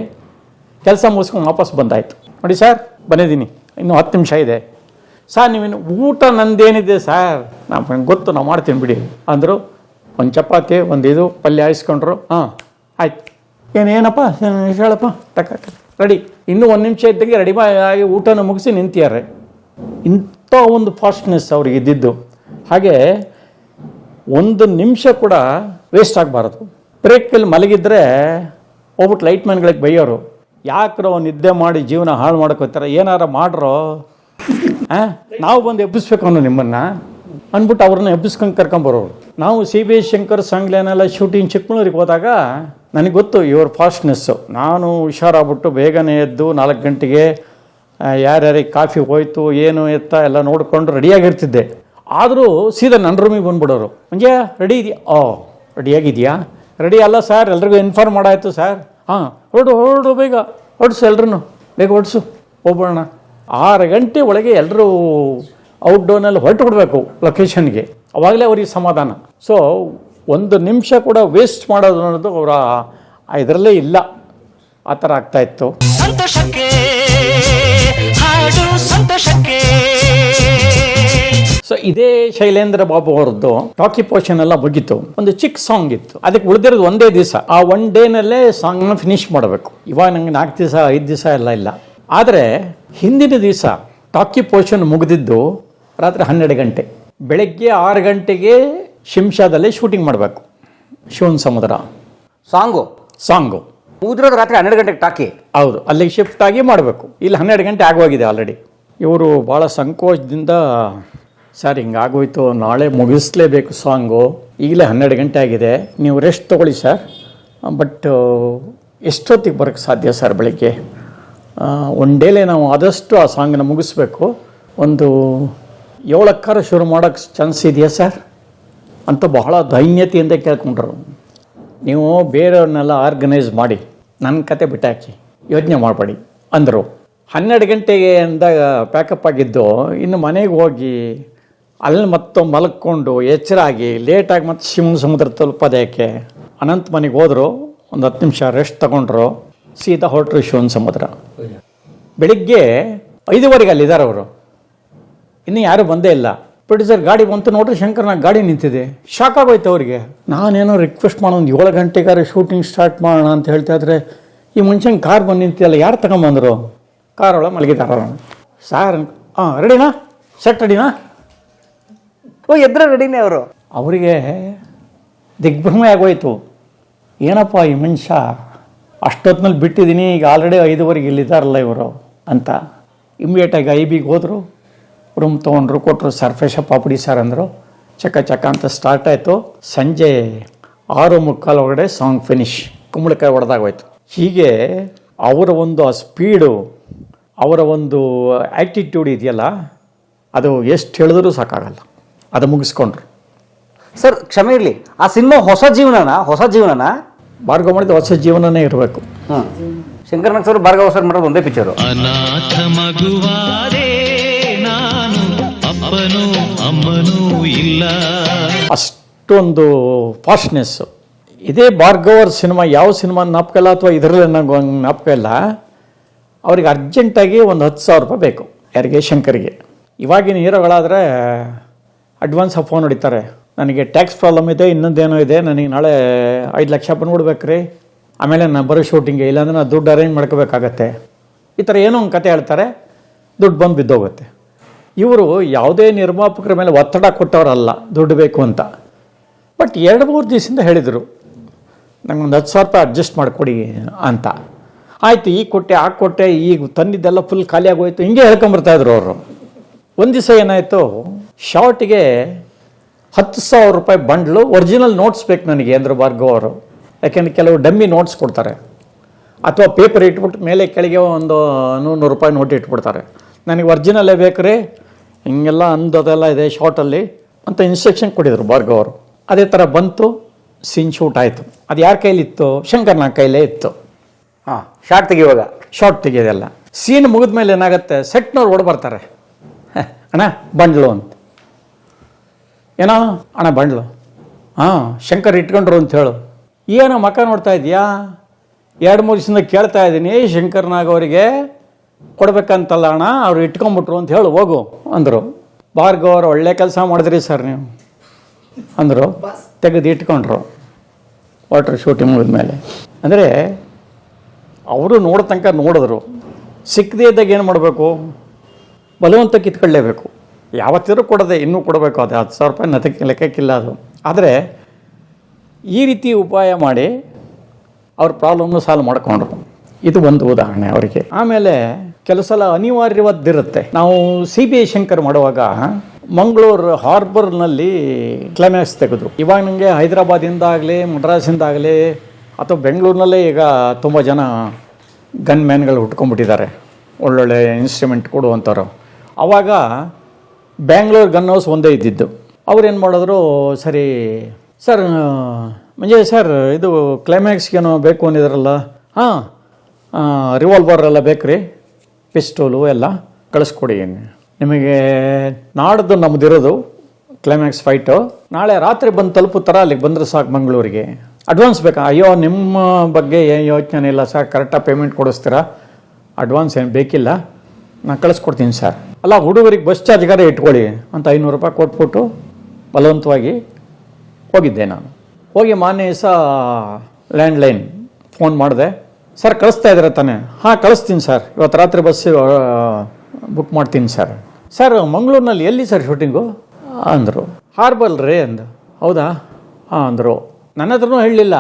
ಕೆಲಸ ಮುಗಿಸ್ಕೊಂಡು ವಾಪಸ್ ಬಂದಾಯಿತು. ನೋಡಿ ಸರ್ ಬಂದಿದ್ದೀನಿ, ಇನ್ನೂ 10 ನಿಮಿಷ ಇದೆ ಸರ್, ನೀವೇನು ಊಟ ನಂದೇನಿದೆ ಸರ್, ನಮ್ಗೆ ಗೊತ್ತು, ನಾವು ಮಾಡ್ತೀನಿ ಬಿಡಿ ಅಂದರು. ಒಂದು ಚಪಾತಿ, ಒಂದು ಇದು ಪಲ್ಯ ಹಾಯಿಸ್ಕೊಂಡ್ರು. ಹಾಂ ಆಯ್ತು, ಏನಪ್ಪ ಹೇಳಪ್ಪ, ಟಕ್ ರೆಡಿ. ಇನ್ನೂ 1 ನಿಮಿಷ ಇದ್ದಂಗೆ ರೆಡಿ ಆಗಿ ಊಟನ ಮುಗಿಸಿ ನಿಂತಿದ್ದಾರೆ. ಇಂಥ ಒಂದು ಫಾಸ್ಟ್ನೆಸ್ ಅವ್ರಿಗೆ ಇದ್ದಿದ್ದು. ಹಾಗೆ 1 ನಿಮಿಷ ಕೂಡ ವೇಸ್ಟ್ ಆಗಬಾರ್ದು. ಬ್ರೇಕಲ್ಲಿ ಮಲಗಿದ್ರೆ ಹೋಗ್ಬಿಟ್ಟು ಲೈಟ್ ಮ್ಯಾನ್ಗಳಿಗೆ ಬೈಯೋರು, ಯಾಕ್ರೋ ನಿದ್ದೆ ಮಾಡಿ ಜೀವನ ಹಾಳು ಮಾಡ್ಕೋತಾರೆ, ಏನಾರ ಮಾಡ್ರೋ, ನಾವು ಬಂದು ಎಬ್ಬಿಸ್ಬೇಕು ಅನ್ನೋ ನಿಮ್ಮನ್ನು ಅಂದ್ಬಿಟ್ಟು ಅವ್ರನ್ನ ಎಬ್ಬಿಸ್ಕೊಂಡು ಕರ್ಕೊಂಬರೋರು. ನಾವು CBI ಶಂಕರ್ ಸಂಗ್ಲೇನೆಲ್ಲ ಶೂಟಿಂಗ್ ಚಿಕ್ಕಮಗಳೂರಿಗೆ ಹೋದಾಗ ನನಗೆ ಗೊತ್ತು ಇವ್ರ ಫಾಸ್ಟ್ನೆಸ್ಸು. ನಾನು ಹುಷಾರಾಗ್ಬಿಟ್ಟು ಬೇಗನೆ ಎದ್ದು 4 ಗಂಟೆಗೆ ಯಾರ್ಯಾರಿಗೆ ಕಾಫಿ ಹೋಯ್ತು ಏನು ಎತ್ತ ಎಲ್ಲ ನೋಡಿಕೊಂಡು ರೆಡಿಯಾಗಿರ್ತಿದ್ದೆ. ಆದರೂ ಸೀದಾ ನನ್ನ ರೂಮಿಗೆ ಬಂದುಬಿಡೋರು. ಮಂಜೆ ರೆಡಿ ಇದೆಯಾ? ರೆಡಿಯಾಗಿದೆಯಾ? ರೆಡಿ ಅಲ್ಲ ಸರ್, ಎಲ್ರಿಗೂ ಇನ್ಫಾರ್ಮ್ ಮಾಡಾಯಿತು ಸರ್. ಹಾಂ ಹೊರಡು ಬೇಗ ಹೊಡ್ಸು, ಎಲ್ರೂ ಬೇಗ ಹೊಡ್ಸು, ಹೋಗ್ಬೋಣ. 6 ಗಂಟೆ ಒಳಗೆ ಎಲ್ಲರೂ ಔಟ್ಡೋರ್ನಲ್ಲಿ ಹೊರಟು ಬಿಡಬೇಕು ಲೊಕೇಶನ್ಗೆ, ಅವಾಗಲೇ ಅವ್ರಿಗೆ ಸಮಾಧಾನ. ಸೊ 1 ನಿಮಿಷ ಕೂಡ ವೇಸ್ಟ್ ಮಾಡೋದು ಅನ್ನೋದು ಅವರ ಇದರಲ್ಲೇ ಇಲ್ಲ. ಆ ಥರ ಆಗ್ತಾಯಿತ್ತು. ಸಂತೋಷಕ್ಕೆ ಹಾಡು, ಸಂತೋಷಕ್ಕೆ. ಸೊ ಇದೇ ಶೈಲೇಂದ್ರ ಬಾಬು ಅವರದ್ದು ಟಾಕಿ ಪೋರ್ಷನ್ ಎಲ್ಲ ಮುಗೀತು. ಒಂದು ಚಿಕ್ಕ ಸಾಂಗ್ ಇತ್ತು, ಅದಕ್ಕೆ ಉಳಿದಿರೋದು 1 ದಿವಸ. ಆ 1 ಡೇನಲ್ಲೇ ಸಾಂಗ್ನ ಫಿನಿಶ್ ಮಾಡಬೇಕು. ಇವಾಗ ನಂಗೆ 4 ದಿವಸ 5 ದಿವಸ ಎಲ್ಲ ಇಲ್ಲ. ಆದರೆ ಹಿಂದಿನ ದಿವಸ ಟಾಕಿ ಪೋರ್ಷನ್ ಮುಗಿದಿದ್ದು ರಾತ್ರಿ 12 ಗಂಟೆ. ಬೆಳಗ್ಗೆ 6 ಗಂಟೆಗೆ ಶಿಮ್ಶಾದಲ್ಲಿ ಶೂಟಿಂಗ್ ಮಾಡಬೇಕು. ಶಿವನ್ ಸಮುದ್ರ ಸಾಂಗು ಮುಗಿದಿರೋದು ರಾತ್ರಿ 12 ಗಂಟೆಗೆ ಟಾಕಿ. ಹೌದು, ಅಲ್ಲಿಗೆ ಶಿಫ್ಟ್ ಆಗಿ ಮಾಡಬೇಕು. ಇಲ್ಲಿ 12 ಗಂಟೆ ಆಗೋಗಿದೆ ಆಲ್ರೆಡಿ. ಇವರು ಭಾಳ ಸಂಕೋಚದಿಂದ, ಸರ್ ಹಿಂಗಾಗೋಯ್ತು, ನಾಳೆ ಮುಗಿಸ್ಲೇಬೇಕು ಸಾಂಗು, ಈಗಲೇ 12 ಗಂಟೆ ಆಗಿದೆ, ನೀವು ರೆಸ್ಟ್ ತೊಗೊಳ್ಳಿ ಸರ್, ಬಟ್ ಎಷ್ಟೊತ್ತಿಗೆ ಬರೋಕ್ಕೆ ಸಾಧ್ಯ ಸರ್? ಬೆಳಗ್ಗೆ 1 ಡೇಲೇ ನಾವು ಆದಷ್ಟು ಆ ಸಾಂಗನ್ನ ಮುಗಿಸ್ಬೇಕು, ಒಂದು 7ಕ್ಕೆ ಶುರು ಮಾಡೋಕ್ಕೆ ಚಾನ್ಸ್ ಇದೆಯಾ ಸರ್ ಅಂತ ಬಹಳ ದೈನ್ಯತೆಯಿಂದ ಕೇಳ್ಕೊಂಡ್ರು. ನೀವು ಬೇರೆಯವ್ರನ್ನೆಲ್ಲ ಆರ್ಗನೈಸ್ ಮಾಡಿ ನನ್ನ ಕತೆ ಬಿಟ್ಟಾಕಿ, ಯೋಚನೆ ಮಾಡಬೇಡಿ ಅಂದರು. 12 ಗಂಟೆಗೆ ಅಂದಾಗ ಪ್ಯಾಕಪ್ ಆಗಿದ್ದು, ಇನ್ನು ಮನೆಗೆ ಹೋಗಿ ಅಲ್ಲಿ ಮತ್ತೊಮ್ಮೆ ಮಲ್ಕೊಂಡು ಎಚ್ಚರಾಗಿ ಲೇಟಾಗಿ ಮತ್ತೆ ಶಿವನ ಸಮುದ್ರ ತಲುಪೋದಕ್ಕೆ ಅನಂತ ಮನೆಗೆ ಹೋದರು. ಒಂದು 10 ನಿಮಿಷ ರೆಸ್ಟ್ ತಗೊಂಡ್ರು, ಸೀದಾ ಹೊರಟ್ರು ಶಿವನ ಸಮುದ್ರ. ಬೆಳಿಗ್ಗೆ 5:15 ಅಲ್ಲಿದ್ದಾರೆ ಅವರು, ಇನ್ನೂ ಯಾರೂ ಬಂದೇ ಇಲ್ಲ. ಪ್ರೊಡ್ಯೂಸರ್ ಗಾಡಿ ಬಂತು, ನೋಡ್ರಿ ಶಂಕರ್ನಾಗ್ ಗಾಡಿ ನಿಂತಿದೆ. ಶಾಕ್ ಆಗೋಯ್ತು ಅವರಿಗೆ. ನಾನೇನೋ ರಿಕ್ವೆಸ್ಟ್ ಮಾಡೋ, ಒಂದು 7 ಗಂಟೆಗಾರೆ ಶೂಟಿಂಗ್ ಸ್ಟಾರ್ಟ್ ಮಾಡೋಣ ಅಂತ ಹೇಳ್ತಾ ಇದ್ರೆ ಈ ಮುಂಚೆಂಗೆ ಕಾರ್ ಬಂದು ನಿಂತಿಲ್ಲ, ಯಾರು ತಗೊಂಬಂದರು? ಕಾರ್ ಒಳಗೆ ಮಲಗಿದಾರ. ಸಾರ್ ರೆಡಿನಾ? ಸೆಟ್ ರೆಡಿನಾ? ಎದ್ರೆ ರೆಡಿನೇ ಅವರು. ಅವರಿಗೆ ದಿಗ್ಭ್ರಮೆ ಆಗೋಯ್ತು. ಏನಪ್ಪ ಈ ಮನುಷ್ಯ ಅಷ್ಟೊತ್ತಿನಲ್ಲಿ ಬಿಟ್ಟಿದ್ದೀನಿ, ಈಗ ಆಲ್ರೆಡಿ 5:15 ಇಲ್ಲಿದ್ದಾರಲ್ಲ ಇವರು ಅಂತ. ಇಮಿಡಿಯೇಟಾಗಿ IBಗೆ ಹೋದರು, ರೂಮ್ ತೊಗೊಂಡ್ರು, ಕೊಟ್ಟರು. ಸರ್ ಫ್ರೆಶಪ್ ಪಾಪಡಿ ಸರ್ ಅಂದರು. ಚಕ ಚಕ ಅಂತ ಸ್ಟಾರ್ಟ್ ಆಯಿತು. ಸಂಜೆ 6:45 ಒಳಗಡೆ ಸಾಂಗ್ ಫಿನಿಶ್. ಕುಂಬಳಕಾಯಿ ಹೊಡೆದಾಗೋಯ್ತು. ಹೀಗೆ ಅವರ ಒಂದು ಆ ಸ್ಪೀಡು, ಅವರ ಒಂದು ಆ್ಯಟಿಟ್ಯೂಡ್ ಇದೆಯಲ್ಲ, ಅದು ಎಷ್ಟು ಹೇಳಿದ್ರೂ ಸಾಕಾಗಲ್ಲ. ಅದು ಮುಗಿಸ್ಕೊಂಡ್ರು. ಸರ್ ಕ್ಷಮೆ ಇರಲಿ, ಆ ಸಿನಿಮಾ ಹೊಸ ಜೀವನನ ಭಾರ್ಗವ ಮಾಡಿದ ಹೊಸ ಜೀವನನೇ ಇರಬೇಕು. ಶಂಕರನಾಗ್ ಸರ್ ಭಾರ್ಗವ ಸರ್ ಮಾಡೋದು ಒಂದೇ ಪಿಕ್ಚರು. ಅನಾಥ ಮಗುವಾದೆ ನಾನು, ಅಪ್ಪನೂ ಅಮ್ಮನೂ ಇಲ್ಲ. ಅಷ್ಟೊಂದು ಫಾಸ್ಟ್ನೆಸ್ಸು. ಇದೇ ಭಾರ್ಗವರ್ ಸಿನಿಮಾ ಯಾವ ಸಿನಿಮಾ ಜ್ಞಾಪಕ ಇಲ್ಲ, ಅಥವಾ ಇದರಲ್ಲಿ ನನಗೆ ಜ್ಞಾಪಕ ಇಲ್ಲ. ಅವ್ರಿಗೆ ಅರ್ಜೆಂಟಾಗಿ ಒಂದು 10,000 ರೂಪಾಯಿ ಬೇಕು. ಯಾರಿಗೆ? ಶಂಕರ್ಗೆ. ಇವಾಗಿನ ಹೀರೋಗಳಾದರೆ ಅಡ್ವಾನ್ಸ್ ಫೋನ್ ಹೊಡಿತಾರೆ, ನನಗೆ ಟ್ಯಾಕ್ಸ್ ಪ್ರಾಬ್ಲಮ್ ಇದೆ, ಇನ್ನೊಂದೇನೋ ಇದೆ, ನನಗೆ ನಾಳೆ 5 ಲಕ್ಷ ಬಂದ್ಬಿಡ್ಬೇಕು ರೀ, ಆಮೇಲೆ ನಾನು ಬರೋ ಶೂಟಿಂಗ್ಗೆ, ಇಲ್ಲಾಂದ್ರೆ ನಾನು ದುಡ್ಡು ಅರೇಂಜ್ ಮಾಡ್ಕೋಬೇಕಾಗತ್ತೆ. ಈ ಥರ ಏನೋ ಒಂದು ಕತೆ ಹೇಳ್ತಾರೆ, ದುಡ್ಡು ಬಂದು ಬಿದ್ದೋಗುತ್ತೆ. ಇವರು ಯಾವುದೇ ನಿರ್ಮಾಪಕರ ಮೇಲೆ ಒತ್ತಡ ಕೊಟ್ಟವರಲ್ಲ ದುಡ್ಡು ಬೇಕು ಅಂತ. ಬಟ್ 2-3 ದಿವಸದಿಂದ ಹೇಳಿದರು, ನಂಗೊಂದು 10,000 ರೂಪಾಯಿ ಅಡ್ಜಸ್ಟ್ ಮಾಡಿಕೊಡಿ ಅಂತ. ಆಯಿತು, ಈಗ ಕೊಟ್ಟೆ, ಆಗ ಕೊಟ್ಟೆ, ಈಗ ತಂದಿದ್ದೆಲ್ಲ ಫುಲ್ ಖಾಲಿ ಆಗೋಯ್ತು, ಹಿಂಗೆ ಹೇಳ್ಕೊಂಬರ್ತಾಯಿದ್ರು ಅವರು. ಒಂದು ದಿವಸ ಏನಾಯಿತು, ಶಾರ್ಟಿಗೆ 10,000 ರೂಪಾಯಿ ಬಂಡ್ಲು, ಒರಿಜಿನಲ್ ನೋಟ್ಸ್ ಬೇಕು ನನಗೆ ಅಂದರು ಭಾರ್ಗವ್ ಅವರು. ಯಾಕೆಂದರೆ ಕೆಲವು ಡಮ್ಮಿ ನೋಟ್ಸ್ ಕೊಡ್ತಾರೆ, ಅಥವಾ ಪೇಪರ್ ಇಟ್ಬಿಟ್ಟು ಮೇಲೆ ಕೆಳಗೆ ಒಂದು 100 ರೂಪಾಯಿ ನೋಟ್ ಇಟ್ಬಿಡ್ತಾರೆ. ನನಗೆ ಒರಿಜಿನಲ್ಲೇ ಬೇಕು ರೀ, ಹಿಂಗೆಲ್ಲ ಅಂದದೆಲ್ಲ ಇದೆ ಶಾರ್ಟಲ್ಲಿ ಅಂತ ಇನ್ಸ್ಟ್ರಕ್ಷನ್ ಕೊಟ್ಟಿದ್ರು ಭಾರ್ಗವ್ ಅವರು. ಅದೇ ಥರ ಬಂತು, ಸೀನ್ ಶೂಟ್ ಆಯಿತು. ಅದು ಯಾರ ಕೈಲಿತ್ತು? ಶಂಕರ್ನ ಕೈಲೇ ಇತ್ತು. ಶಾರ್ಟ್ ತೆಗಿಯುವಾಗ, ಶಾರ್ಟ್ ತೆಗಿಯೋದೆಲ್ಲ. ಸೀನ್ ಮುಗಿದ ಮೇಲೆ ಏನಾಗುತ್ತೆ, ಸೆಟ್ನವ್ರು ಓಡ್ ಬರ್ತಾರೆ, ಅಣ್ಣ ಬಂಡ್ಲು ಅಂತ. ಏನೋ ಅಣ್ಣ ಬಂಡ್ಲು, ಶಂಕರ್ ಇಟ್ಕೊಂಡ್ರು ಅಂತ ಹೇಳು. ಏನೋ ಮಕ್ಕ ನೋಡ್ತಾ ಇದೆಯಾ? 2-3 ದಿವಸದಿಂದ ಕೇಳ್ತಾ ಇದ್ದೀನಿ, ಶಂಕರ್ನಾಗ್ ಅವರಿಗೆ ಕೊಡ್ಬೇಕಂತಲ್ಲ ಅಣ್ಣ, ಅವ್ರು ಇಟ್ಕೊಂಬಿಟ್ರು ಅಂತ ಹೇಳು, ಹೋಗು ಅಂದರು. ಭಾರ್ಗವ್ ಅವರು, ಒಳ್ಳೆ ಕೆಲಸ ಮಾಡಿದ್ರಿ ಸರ್ ನೀವು ಅಂದರು. ತೆಗೆದು ಇಟ್ಕೊಂಡ್ರು ವಾಟರ್ ಶೂಟಿಂಗ್ ಮುಗಿದ ಮೇಲೆ. ಅಂದರೆ ಅವರು ನೋಡೋ ತನಕ ನೋಡಿದ್ರು. ಸಿಕ್ಕದೇ ಇದ್ದಾಗ ಏನು ಮಾಡಬೇಕು? ಬಲವಂತ ಕಿತ್ಕೊಳ್ಳೇಬೇಕು. ಯಾವತ್ತಿದ್ರೂ ಕೊಡದೆ ಇನ್ನೂ ಕೊಡಬೇಕು. ಅದು 10,000 ರೂಪಾಯಿ ಲೆಕ್ಕಕ್ಕಿಲ್ಲ ಅದು. ಆದರೆ ಈ ರೀತಿ ಉಪಾಯ ಮಾಡಿ ಅವ್ರ ಪ್ರಾಬ್ಲಮ್ನು ಸಾಲ್ವ್ ಮಾಡಿಕೊಂಡ್ರು. ಇದು ಒಂದು ಉದಾಹರಣೆ ಅವರಿಗೆ. ಆಮೇಲೆ ಕೆಲವು ಸಲ ಅನಿವಾರ್ಯವದ್ದಿರುತ್ತೆ. ನಾವು CBI ಶಂಕರ್ ಮಾಡುವಾಗ ಮಂಗಳೂರು ಹಾರ್ಬರ್ನಲ್ಲಿ ಕ್ಲೈಮ್ಯಾಕ್ಸ್ ತೆಗೆದ್ರು. ಇವಾಗ ನನಗೆ ಹೈದರಾಬಾದಿಂದಾಗಲಿ, ಮಡ್ರಾಸಿಂದಾಗಲಿ, ಅಥವಾ ಬೆಂಗಳೂರಿನಲ್ಲೇ ಈಗ ತುಂಬ ಜನ ಗನ್ ಮ್ಯಾನ್ಗಳು ಹುಟ್ಕೊಂಡ್ಬಿಟ್ಟಿದ್ದಾರೆ, ಒಳ್ಳೊಳ್ಳೆ ಇನ್ಸ್ಟ್ರೂಮೆಂಟ್ ಕೊಡುವಂಥವ್ರು. ಆವಾಗ ಬ್ಯಾಂಗ್ಳೂರು ಗನ್ ಹೌಸ್ ಒಂದೇ ಇದ್ದಿದ್ದು. ಅವ್ರೇನು ಮಾಡಿದ್ರು, ಸರಿ ಸರ್ ಮಂಜಯ್ ಸರ್, ಇದು ಕ್ಲೈಮ್ಯಾಕ್ಸ್ಗೇನೋ ಬೇಕು ಅಂದಿದ್ರಲ್ಲ, ರಿವಾಲ್ವರ್ ಎಲ್ಲ ಬೇಕು ರೀ, ಪಿಸ್ಟೋಲು ಎಲ್ಲ ಕಳಿಸ್ಕೊಡಿ. ನಿಮಗೆ ನಾಡ್ದು ನಮ್ಮದಿರೋದು ಕ್ಲೈಮ್ಯಾಕ್ಸ್ ಫೈಟು, ನಾಳೆ ರಾತ್ರಿ ಬಂದು ತಲುಪುತ್ತರ, ಅಲ್ಲಿಗೆ ಬಂದರೆ ಸಾಕು ಮಂಗಳೂರಿಗೆ. ಅಡ್ವಾನ್ಸ್ ಬೇಕಾ? ಅಯ್ಯೋ ನಿಮ್ಮ ಬಗ್ಗೆ ಏನು ಯೋಚನೆ ಇಲ್ಲ ಸರ್, ಕರೆಕ್ಟಾಗಿ ಪೇಮೆಂಟ್ ಕೊಡಿಸ್ತೀರಾ, ಅಡ್ವಾನ್ಸ್ ಏನು ಬೇಕಿಲ್ಲ, ನಾನು ಕಳಿಸ್ಕೊಡ್ತೀನಿ ಸರ್. ಅಲ್ಲ ಹುಡುಗರಿಗೆ ಬಸ್ ಚಾರ್ಜ್ಗಾರೆ ಇಟ್ಕೊಳ್ಳಿ ಅಂತ 500 ರೂಪಾಯಿ ಕೊಟ್ಬಿಟ್ಟು ಬಲವಂತವಾಗಿ ಹೋಗಿದ್ದೆ ನಾನು. ಹೋಗಿ ಮಾನ್ಯ ದಿವಸ ಲ್ಯಾಂಡ್ಲೈನ್ ಫೋನ್ ಮಾಡಿದೆ, ಸರ್ ಕಳಿಸ್ತಾ ಇದ್ದಾರೆ ತಾನೆ? ಕಳಿಸ್ತೀನಿ ಸರ್, ಇವತ್ತು ರಾತ್ರಿ ಬಸ್ ಬುಕ್ ಮಾಡ್ತೀನಿ ಸರ್. ಸರ್ ಮಂಗಳೂರಿನಲ್ಲಿ ಎಲ್ಲಿ ಸರ್ ಶೂಟಿಂಗು ಅಂದರು. ಹಾರ್ಬಲ್ ರೀ ಅಂದು. ಹೌದಾ? ಅಂದರು. ನನ್ನ ಹತ್ರನೂ ಹೇಳಲಿಲ್ಲ.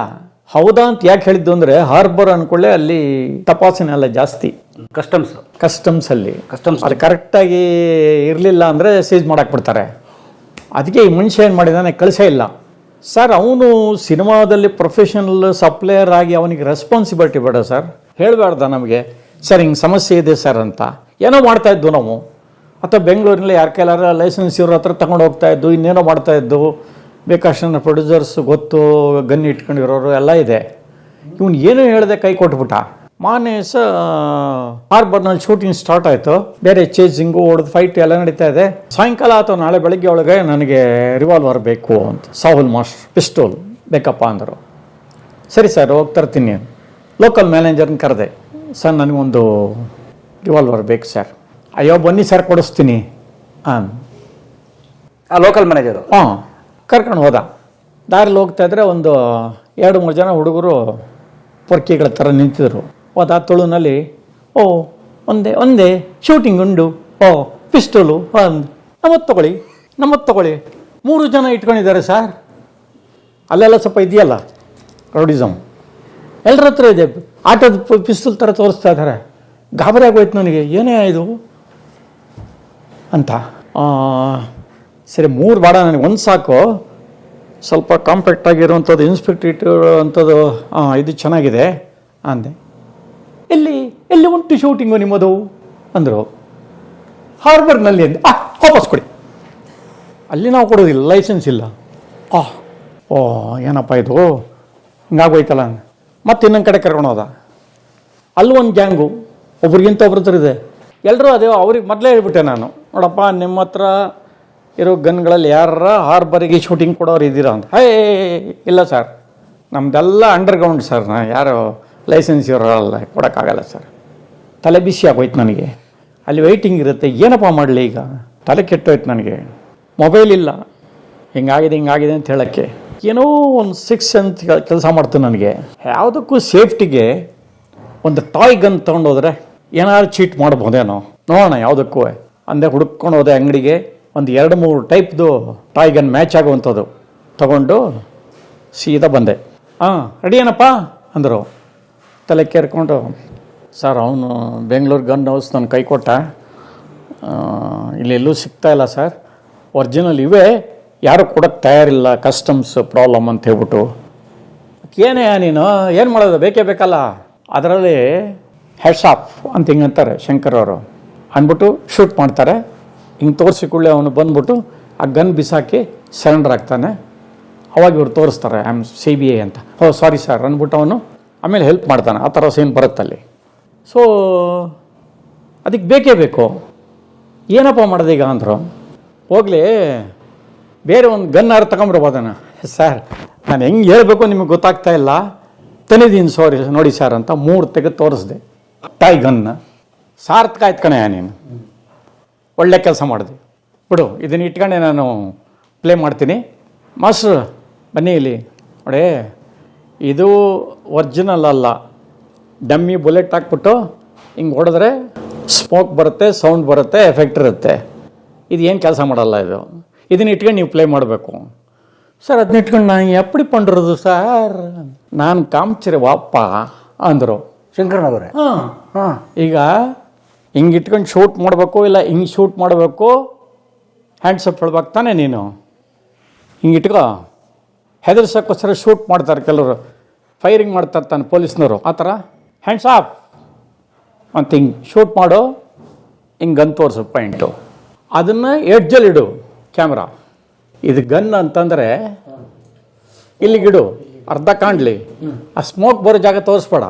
ಹೌದಾ ಅಂತ ಯಾಕೆ ಹೇಳಿದ್ದು ಅಂದರೆ, ಹಾರ್ಬರ್ ಅಂದ್ಕೊಳ್ಳೆ ಅಲ್ಲಿ ತಪಾಸಣೆ ಎಲ್ಲ ಜಾಸ್ತಿ, ಕಸ್ಟಮ್ಸಲ್ಲಿ ಅದು ಕರೆಕ್ಟಾಗಿ ಇರಲಿಲ್ಲ ಅಂದರೆ ಸೀಜ್ ಮಾಡಾಕ್ಬಿಡ್ತಾರೆ. ಅದಕ್ಕೆ ಈ ಮನುಷ್ಯ ಏನು ಮಾಡಿದಾನೆ, ಕಳಿಸೇ ಇಲ್ಲ ಸರ್. ಅವನು ಸಿನಿಮಾದಲ್ಲಿ ಪ್ರೊಫೆಷನಲ್ ಸಪ್ಲೈಯರ್ ಆಗಿ ಅವನಿಗೆ ರೆಸ್ಪಾನ್ಸಿಬಿಲಿಟಿ ಬೇಡ ಸರ್, ಹೇಳಬೇಡ್ದ ನಮಗೆ ಸರ್ ಹಿಂಗೆ ಸಮಸ್ಯೆ ಇದೆ ಸರ್ ಅಂತ. ಏನೋ ಮಾಡ್ತಾಯಿದ್ದು ನಾವು, ಅಥವಾ ಬೆಂಗಳೂರಿನಲ್ಲಿ ಯಾರ ಕೈಲಾರ ಲೈಸೆನ್ಸ್ ಇವ್ರ ಹತ್ರ ತಗೊಂಡು ಹೋಗ್ತಾಯಿದ್ದು, ಇನ್ನೇನೋ ಮಾಡ್ತಾಯಿದ್ದು. ಬೇಕಷ್ಟು ಪ್ರೊಡ್ಯೂಸರ್ಸ್ ಗೊತ್ತು, ಗನ್ ಇಟ್ಕೊಂಡಿರೋರು ಎಲ್ಲ ಇದೆ. ಇವನು ಏನೂ ಹೇಳ್ದೆ ಕೈ ಕೊಟ್ಬಿಟ್ಟ. ಮಾನ್ಯ ಹಾರ್ಬರ್ನಲ್ಲಿ ಶೂಟಿಂಗ್ ಸ್ಟಾರ್ಟ್ ಆಯಿತು, ಬೇರೆ ಚೇಸಿಂಗು, ಹೊಡೆದು ಫೈಟ್ ಎಲ್ಲ ನಡೀತಾ ಇದೆ. ಸಾಯಂಕಾಲ ಅಥವಾ ನಾಳೆ ಬೆಳಗ್ಗೆ ಒಳಗೆ ನನಗೆ ರಿವಾಲ್ವರ್ ಬೇಕು ಅಂತ, ಸಾಹುಲ್ ಮಾಸ್ಟರ್ ಪಿಸ್ಟೋಲ್ ಬೇಕಪ್ಪ ಅಂದರು. ಸರಿ ಸರ್ ಹೋಗಿ ತರ್ತೀನಿ. ಲೋಕಲ್ ಮ್ಯಾನೇಜರ್ನ ಕರೆದೆ, ಸರ್ ನನಗೊಂದು ರಿವಾಲ್ವರ್ ಬೇಕು ಸರ್. ಅಯ್ಯೋ ಬನ್ನಿ ಸರ್ ಕೊಡಿಸ್ತೀನಿ ಲೋಕಲ್ ಮ್ಯಾನೇಜರು ಕರ್ಕೊಂಡು ಹೋದ. ದಾರಿಲಿ ಹೋಗ್ತಾಯಿದ್ರೆ ಒಂದು 2-3 ಜನ ಹುಡುಗರು ಪೊರ್ಕಿಗಳ ಥರ ನಿಂತಿದ್ರು. ಹೋದ ತುಳುನಲ್ಲಿ, ಒಂದೇ ಶೂಟಿಂಗ್ ಉಂಡು, ಪಿಸ್ಟೋಲು ನಮ್ಮತ್ತು ತಗೊಳ್ಳಿ 3 ಜನ ಇಟ್ಕೊಂಡಿದ್ದಾರೆ ಸರ್. ಅಲ್ಲೆಲ್ಲ ಸ್ವಲ್ಪ ಇದೆಯಲ್ಲ ರೌಡಿಸಮ್, ಎಲ್ಲರ ಹತ್ರ ಇದೆ. ಆಟದ ಪಿಸ್ತೂಲ್ ಥರ ತೋರಿಸ್ತಾ ಇದ್ದಾರೆ. ಗಾಬರಿ ಆಗೋಯ್ತು ನನಗೆ, ಏನೇ ಇದು ಅಂತ. ಸರಿ 3 ಬೇಡ ನನಗೆ, 1 ಸಾಕು, ಸ್ವಲ್ಪ ಕಾಂಪ್ಯಾಕ್ಟ್ ಆಗಿರುವಂಥದ್ದು ಇನ್ಸ್ಪೆಕ್ಟ್ರೇಟಿವ್ ಅಂಥದ್ದು. ಇದು ಚೆನ್ನಾಗಿದೆ ಅಂದೆ. ಎಲ್ಲಿ ಉಂಟು ಶೂಟಿಂಗು ನಿಮ್ಮದು ಅಂದರು. ಹಾರ್ಬರ್ನಲ್ಲಿ ಅಂದೆ. ವಾಪಸ್ ಕೊಡಿ, ಅಲ್ಲಿ ನಾವು ಕೊಡೋದಿಲ್ಲ, ಲೈಸೆನ್ಸ್ ಇಲ್ಲ. ಓ ಏನಪ್ಪ ಇದು ಹಿಂಗಾಗೋಯ್ತಲ್ಲ. ಮತ್ತೆ ಇನ್ನೊಂದು ಕಡೆ ಕರ್ಕೊಂಡು ಹೋದ. ಅಲ್ಲಿ ಒಂದು ಗ್ಯಾಂಗು, ಒಬ್ರಿಗಿಂತ ಒಬ್ರ ಹತ್ರ ಇದೆ. ಎಲ್ಲರೂ ಅದೇ ಅವ್ರಿಗೆ ಮೊದಲೇ ಹೇಳ್ಬಿಟ್ಟೆ ನಾನು, ನೋಡಪ್ಪ ನಿಮ್ಮ ಹತ್ರ ಇರೋ ಗನ್ಗಳಲ್ಲಿ ಯಾರ ಹಾರ್ಬರಿಗೆ ಶೂಟಿಂಗ್ ಕೊಡೋರು ಇದ್ದೀರಾ ಅಂತ. ಇಲ್ಲ ಸರ್, ನಮ್ಮದೆಲ್ಲ ಅಂಡರ್ಗ್ರೌಂಡ್ ಸರ್, ಯಾರು ಲೈಸೆನ್ಸ್ ಇರೋಲ್ಲ, ಕೊಡೋಕ್ಕಾಗಲ್ಲ ಸರ್. ತಲೆ ಬಿಸಿ ಆಗೋಯ್ತು ನನಗೆ. ಅಲ್ಲಿ ವೆಯ್ಟಿಂಗ್ ಇರುತ್ತೆ, ಏನಪ್ಪ ಮಾಡಲಿ ಈಗ, ತಲೆ ಕೆಟ್ಟೋಯ್ತು ನನಗೆ. ಮೊಬೈಲ್ ಇಲ್ಲ, ಹಿಂಗಾಗಿದೆ ಅಂತ ಹೇಳೋಕ್ಕೆ. ಏನೋ ಒಂದು 6 ಅಂತ ಕೆಲಸ ಮಾಡ್ತು ನನಗೆ. ಯಾವುದಕ್ಕೂ ಸೇಫ್ಟಿಗೆ ಒಂದು ಟಾಯ್ ಗನ್ ತೊಗೊಂಡೋದ್ರೆ ಏನಾದ್ರು ಚೀಟ್ ಮಾಡ್ಬೋದೇನೋ ನೋಡೋಣ ಯಾವುದಕ್ಕೂ ಅಂದೆ. ಹುಡುಕೊಂಡು ಹೋದೆ ಅಂಗಡಿಗೆ, ಒಂದು 2-3 ಟೈಪ್ದು ಟಾಯ್ ಗನ್ ಮ್ಯಾಚ್ ಆಗುವಂಥದ್ದು ತೊಗೊಂಡು ಸೀದಾ ಬಂದೆ. ರೆಡಿ ಏನಪ್ಪ ಅಂದರು. ತಲೆ ಕೇರ್ಕೊಂಡು, ಸರ್ ಅವನು ಬೆಂಗಳೂರು ಗನ್ ಹೌಸ್ ನನ್ನ ಕೈ ಕೊಟ್ಟ, ಇಲ್ಲೆಲ್ಲೂ ಸಿಗ್ತಾಯಿಲ್ಲ ಸರ್, ಒರಿಜಿನಲ್ ಇವೇ, ಯಾರು ಕೊಡೋಕ್ಕೆ ತಯಾರಿಲ್ಲ, ಕಸ್ಟಮ್ಸ್ ಪ್ರಾಬ್ಲಮ್ ಅಂತ ಹೇಳ್ಬಿಟ್ಟು. ಏನೇ ನೀನು ಏನು ಮಾಡೋದು, ಬೇಕೇ ಬೇಕಲ್ಲ. ಅದರಲ್ಲಿ ಹೆಡ್ಸ್ ಆಫ್ ಅಂತ ಹಿಂಗಂತಾರೆ ಶಂಕರ್ ಅವರು ಅಂದ್ಬಿಟ್ಟು ಶೂಟ್ ಮಾಡ್ತಾರೆ. ಹಿಂಗೆ ತೋರಿಸಿ ಕೂಡಲೇ ಅವನು ಬಂದ್ಬಿಟ್ಟು ಆ ಗನ್ ಬಿಸಾಕಿ ಸರೆಂಡರ್ ಆಗ್ತಾನೆ. ಅವಾಗ ಇವ್ರು ತೋರಿಸ್ತಾರೆ ಐ ಆಮ್ CBI ಅಂತ. ಸಾರಿ ಸರ್ ಅಂದ್ಬಿಟ್ಟು ಅವನು ಆಮೇಲೆ ಹೆಲ್ಪ್ ಮಾಡ್ತಾನೆ. ಆ ಥರ ಸೀನ್ ಬರುತ್ತಲ್ಲಿ. ಸೊ ಅದಕ್ಕೆ ಬೇಕೇ ಬೇಕು. ಏನಪ್ಪ ಮಾಡೋದೀಗ ಅಂದರು. ಹೋಗಲಿ ಬೇರೆ ಒಂದು ಗನ್ನಾರು ತಗೊಂಬರ್ಬೋದಣ್ಣ. ಸರ್ ನಾನು ಹೆಂಗೆ ಹೇಳಬೇಕು ನಿಮಗೆ ಗೊತ್ತಾಗ್ತಾ ಇಲ್ಲ, ತಂದಿದ್ದೀನಿ ಸಾರಿ ನೋಡಿ ಸರ್ ಅಂತ 3 ತೆಗೆದು ತೋರಿಸ್ದೆ. ಟಾಯ್ ಗನ್ನ ಸಾರ್ಥಕ ಆಯ್ತು ಕಣೆ, ನೀನು ಒಳ್ಳೆ ಕೆಲಸ ಮಾಡಿದೆ ಬಿಡು, ಇದನ್ನು ಇಟ್ಕೊಂಡೆ ನಾನು ಪ್ಲೇ ಮಾಡ್ತೀನಿ. ಮಾಸ್ಟ್ರು ಬನ್ನಿ ಇಲ್ಲಿ ನೋಡಿ, ಇದು ಒರಿಜಿನಲ್ ಅಲ್ಲ, ಡಮ್ಮಿ ಬುಲೆಟ್ ಹಾಕ್ಬಿಟ್ಟು ಹಿಂಗೆ ಹೊಡೆದ್ರೆ ಸ್ಮೋಕ್ ಬರುತ್ತೆ, ಸೌಂಡ್ ಬರುತ್ತೆ, ಎಫೆಕ್ಟ್ ಇರುತ್ತೆ. ಇದು ಏನು ಕೆಲಸ ಮಾಡಲ್ಲ, ಇದನ್ನ ಇಟ್ಕೊಂಡು ನೀವು ಪ್ಲೇ ಮಾಡಬೇಕು. ಸರ್ ಅದನ್ನ ಇಟ್ಕೊಂಡು ನಾನು ಎಪ್ಪಡಿ ಪಂಡ್ರದು ಸರ್, ನಾನು ಕಾಮ್ಚಿರೆ ವಾಪ ಅಂದರು ಶಂಕರನವರೇ. ಈಗ ಹಿಂಗೆ ಇಟ್ಕೊಂಡು ಶೂಟ್ ಮಾಡಬೇಕು, ಇಲ್ಲ ಹಿಂಗೆ ಶೂಟ್ ಮಾಡಬೇಕು, ಹ್ಯಾಂಡ್ಸಪ್ ಹೇಳ್ಬೇಕು ತಾನೆ ನೀನು. ಹಿಂಗೆ ಇಟ್ಕೋ, ಹೆದರ್ಸೋಕ್ಕೋಸ್ಕರ ಶೂಟ್ ಮಾಡ್ತಾರೆ ಕೆಲವರು, ಫೈರಿಂಗ್ ಮಾಡ್ತಾರೆ ತಾನೆ ಪೊಲೀಸ್ನವರು, ಆ ಥರ ಹ್ಯಾಂಡ್ಸ್ ಆಫ್ ಅಂತ ಹಿಂಗೆ ಶೂಟ್ ಮಾಡು, ಹಿಂಗೆ ಗನ್ ತೋರಿಸು ಪಾಯಿಂಟು, ಅದನ್ನು ಎಡ್ಜಲ್ಲಿಡು ಕ್ಯಾಮ್ರಾ. ಇದು ಗನ್ ಅಂತಂದರೆ ಇಲ್ಲಿಗಿಡು, ಅರ್ಧ ಕಾಣಲಿ, ಆ ಸ್ಮೋಕ್ ಬರೋ ಜಾಗ ತೋರಿಸ್ಬೇಡ.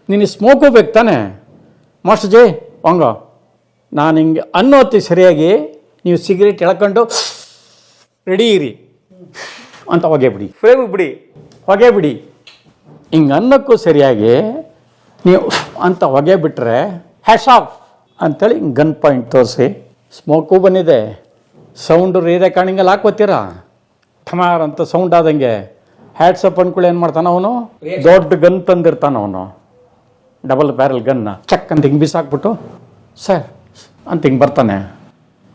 ನೀನು ಸ್ಮೋಕು ಬೇಕು ತಾನೆ ಮಾಸ್ಟರ್ ಜೈ ಹಂಗ. ನಾನು ಹಿಂಗೆ ಅನ್ನೋತಿ ಸರಿಯಾಗಿ ನೀವು ಸಿಗರೇಟ್ ಎಳ್ಕೊಂಡು ರೆಡಿ ಇರಿ ಅಂತ ಹೊಗೆ ಬಿಡಿ, ಫ್ರೇಮ್ ಬಿಡಿ, ಹೊಗೆ ಬಿಡಿ. ಹಿಂಗೆ ಅನ್ನೋಕ್ಕೂ ಸರಿಯಾಗಿ ನೀವು ಅಂತ ಹೊಗೆ ಬಿಟ್ಟರೆ ಹ್ಯಾಶ್ ಆಫ್ ಅಂಥೇಳಿ ಹಿಂಗೆ ಗನ್ ಪಾಯಿಂಟ್ ತೋರಿಸಿ, ಸ್ಮೋಕು ಬಂದಿದೆ, ಸೌಂಡು ರೇದೆ ಕಾಣಿಂಗಲ್ಲಿ ಹಾಕೋತೀರಾ, ಠಮಾರ್ ಅಂತ ಸೌಂಡ್ ಆದಂಗೆ. ಹ್ಯಾಟ್ಸಪ್ ಅಂದ್ಕೊಳ್ಳಿ ಏನು ಮಾಡ್ತಾನೆ ಅವನು, ದೊಡ್ಡ ಗನ್ ತಂದಿರ್ತಾನೆ ಅವನು, ಡಬಲ್ ಬ್ಯಾರಲ್ ಗನ್ನ, ಚಕ್ ಅಂತ ಹಿಂಗೆ ಬಿಸಾಕ್ಬಿಟ್ಟು ಸರ್ ಅಂತ ಹಿಂಗೆ ಬರ್ತಾನೆ.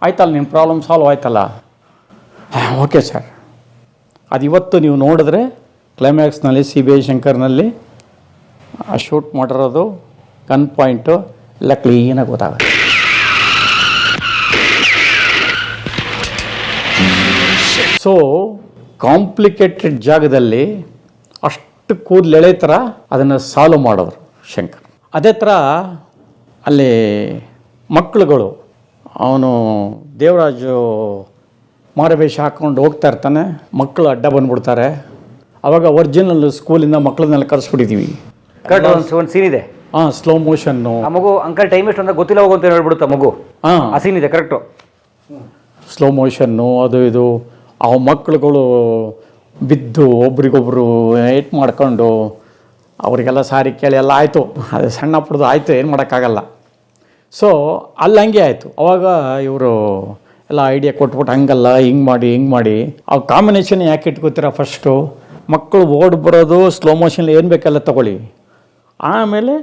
ಆಯ್ತಲ್ಲ ನಿಮ್ಮ ಪ್ರಾಬ್ಲಮ್ ಸಾಲ್ವ್ ಆಯ್ತಲ್ಲ, ಓಕೆ ಸರ್. ಅದು ಇವತ್ತು ನೀವು ನೋಡಿದ್ರೆ ಕ್ಲೈಮ್ಯಾಕ್ಸ್ನಲ್ಲಿ CBI ಶಂಕರ್ನಲ್ಲಿ ಆ ಶೂಟ್ ಮಾಡಿರೋದು ಗನ್ ಪಾಯಿಂಟು ಎಲ್ಲ ಕ್ಲೀನಾಗಿ ಗೊತ್ತಾಗುತ್ತೆ. ಸೊ ಕಾಂಪ್ಲಿಕೇಟೆಡ್ ಜಾಗದಲ್ಲಿ ಅಷ್ಟು ಕೂದಲೆಳೆ ಥರ ಅದನ್ನು ಸಾಲ್ವ್ ಮಾಡೋರು ಶಂಕರ್. ಅದೇ ಥರ ಅಲ್ಲಿ ಮಕ್ಕಳುಗಳು, ಅವನು ದೇವರಾಜು ಮಾರವೇಷ ಹಾಕ್ಕೊಂಡು ಹೋಗ್ತಾ ಇರ್ತಾನೆ, ಮಕ್ಕಳು ಅಡ್ಡ ಬಂದ್ಬಿಡ್ತಾರೆ. ಅವಾಗ ಒರಿಜಿನಲ್ ಸ್ಕೂಲಿಂದ ಮಕ್ಕಳನ್ನೆಲ್ಲ ಕರೆಸ್ಬಿಟ್ಟಿದ್ದೀವಿ. ಕರೆಕ್ಟ್ ಒಂದು ಸೀನ್ ಇದೆ, ಸ್ಲೋ ಮೋಷನ್ನು. ಆ ಮಗು ಅಂಕಲ್ ಟೈಮ್ ಎಷ್ಟು ಅಂತ ಗೊತ್ತಿಲ್ಲ ಹೋಗು ಅಂತ ಹೇಳ್ಬಿಡುತ್ತೆ ಮಗು. ಆ ಸೀನ್ ಇದೆ ಕರೆಕ್ಟು. ಸ್ಲೋ ಮೋಷನ್ನು ಅದು ಇದು. ಆ ಮಕ್ಕಳುಗಳು ಬಿದ್ದು ಒಬ್ರಿಗೊಬ್ರು ಏಟ್ ಮಾಡ್ಕೊಂಡು ಅವರಿಗೆಲ್ಲ ಸಾರಿ ಕೇಳಿ ಎಲ್ಲ ಆಯಿತು. ಅದು ಸಣ್ಣ ಪುಡ್ದು ಆಯಿತು, ಏನು ಮಾಡೋಕ್ಕಾಗಲ್ಲ. ಸೊ ಅಲ್ಲಿ ಹಂಗೆ ಆಯಿತು. ಅವಾಗ ಇವರು ಎಲ್ಲ ಐಡಿಯಾ ಕೊಟ್ಬಿಟ್ಟು ಹಂಗಲ್ಲ ಹಿಂಗೆ ಮಾಡಿ ಆ ಕಾಂಬಿನೇಷನ್ ಯಾಕೆ ಇಟ್ಕೋತೀರ, ಫಸ್ಟು ಮಕ್ಕಳು ಓಡ್ ಬರೋದು ಸ್ಲೋ ಮೋಷನಲ್ಲಿ ಏನು ಬೇಕೆಲ್ಲ ತೊಗೊಳ್ಳಿ, ಆಮೇಲೆ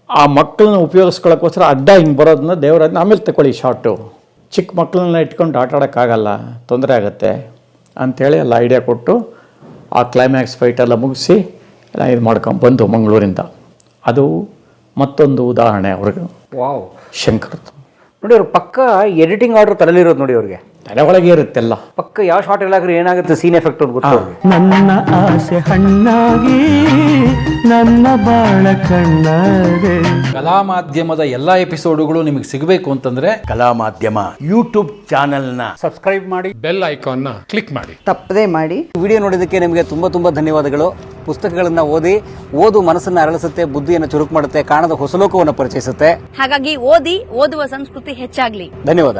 ಆ ಮಕ್ಕಳನ್ನ ಉಪಯೋಗಿಸ್ಕೊಳ್ಳೋಕ್ಕೋಸ್ಕರ ಅಡ್ಡ ಹಿಂಗೆ ಬರೋದನ್ನ ದೇವರಾಜನ ಆಮೇಲೆ ತಗೊಳ್ಳಿ ಶಾರ್ಟು. ಚಿಕ್ಕ ಮಕ್ಕಳನ್ನ ಇಟ್ಕೊಂಡು ಆಟ ಆಡೋಕ್ಕಾಗಲ್ಲ, ತೊಂದರೆ ಆಗುತ್ತೆ ಅಂಥೇಳಿ ಎಲ್ಲ ಐಡಿಯಾ ಕೊಟ್ಟು ಆ ಕ್ಲೈಮ್ಯಾಕ್ಸ್ ಫೈಟ್ ಎಲ್ಲ ಮುಗಿಸಿ ಎಲ್ಲ ಇದು ಮಾಡ್ಕೊಂಡು ಬಂದು ಮಂಗಳೂರಿಂದ. ಅದು ಮತ್ತೊಂದು ಉದಾಹರಣೆ ಅವ್ರಿಗೆ ವಾವ್. ಶಂಕರ್ದು. ನೋಡಿ ಅವ್ರು ಪಕ್ಕ ಎಡಿಟಿಂಗ್ ಆರ್ಡರ್ ತಲೆಲಿರೋದು ನೋಡಿ ಅವ್ರಿಗೆ, ತಲೆ ಒಳಗೆ ಇರುತ್ತೆಲ್ಲ. ಪಕ್ಕ ಯಾವ ಶಾರ್ಟ್ ಎಲ್ಲಾಗ್ರೆ ಏನಾಗುತ್ತೆ ಸೀನ್ ಎಫೆಕ್ಟ್ ಅಂತ ಗೊತ್ತು ಅವ್ರಿಗೆ. ನನ್ನ ಆಸೆ ಹಣ್ಣಾಗಿ ನನ್ನ ಬಾಳ ಕಣ್ಣಾದೆ. ಕಲಾ ಮಾಧ್ಯಮದ ಎಲ್ಲಾ ಎಪಿಸೋಡುಗಳು ನಿಮಗೆ ಸಿಗಬೇಕು ಅಂತಂದ್ರೆ ಕಲಾ ಮಾಧ್ಯಮ ಯೂಟ್ಯೂಬ್ ಚಾನೆಲ್ನ ಸಬ್ಸ್ಕ್ರೈಬ್ ಮಾಡಿ, ಬೆಲ್ ಐಕಾನ್ನ ಕ್ಲಿಕ್ ಮಾಡಿ. ತಪ್ಪದೇ ಮಾಡಿ. ವಿಡಿಯೋ ನೋಡಿದ್ದಕ್ಕೆ ನಿಮಗೆ ತುಂಬ ಧನ್ಯವಾದಗಳು. ಪುಸ್ತಕಗಳನ್ನ ಓದು ಮನಸ್ಸನ್ನು ಅರಳಿಸುತ್ತೆ, ಬುದ್ಧಿಯನ್ನು ಚುರುಕು ಮಾಡುತ್ತೆ, ಕಾಣದ ಹೊಸ ಲೋಕವನ್ನು ಪರಿಚಯಿಸುತ್ತೆ. ಹಾಗಾಗಿ ಓದುವ ಸಂಸ್ಕೃತಿ ಹೆಚ್ಚಾಗ್ಲಿ. ಧನ್ಯವಾದ.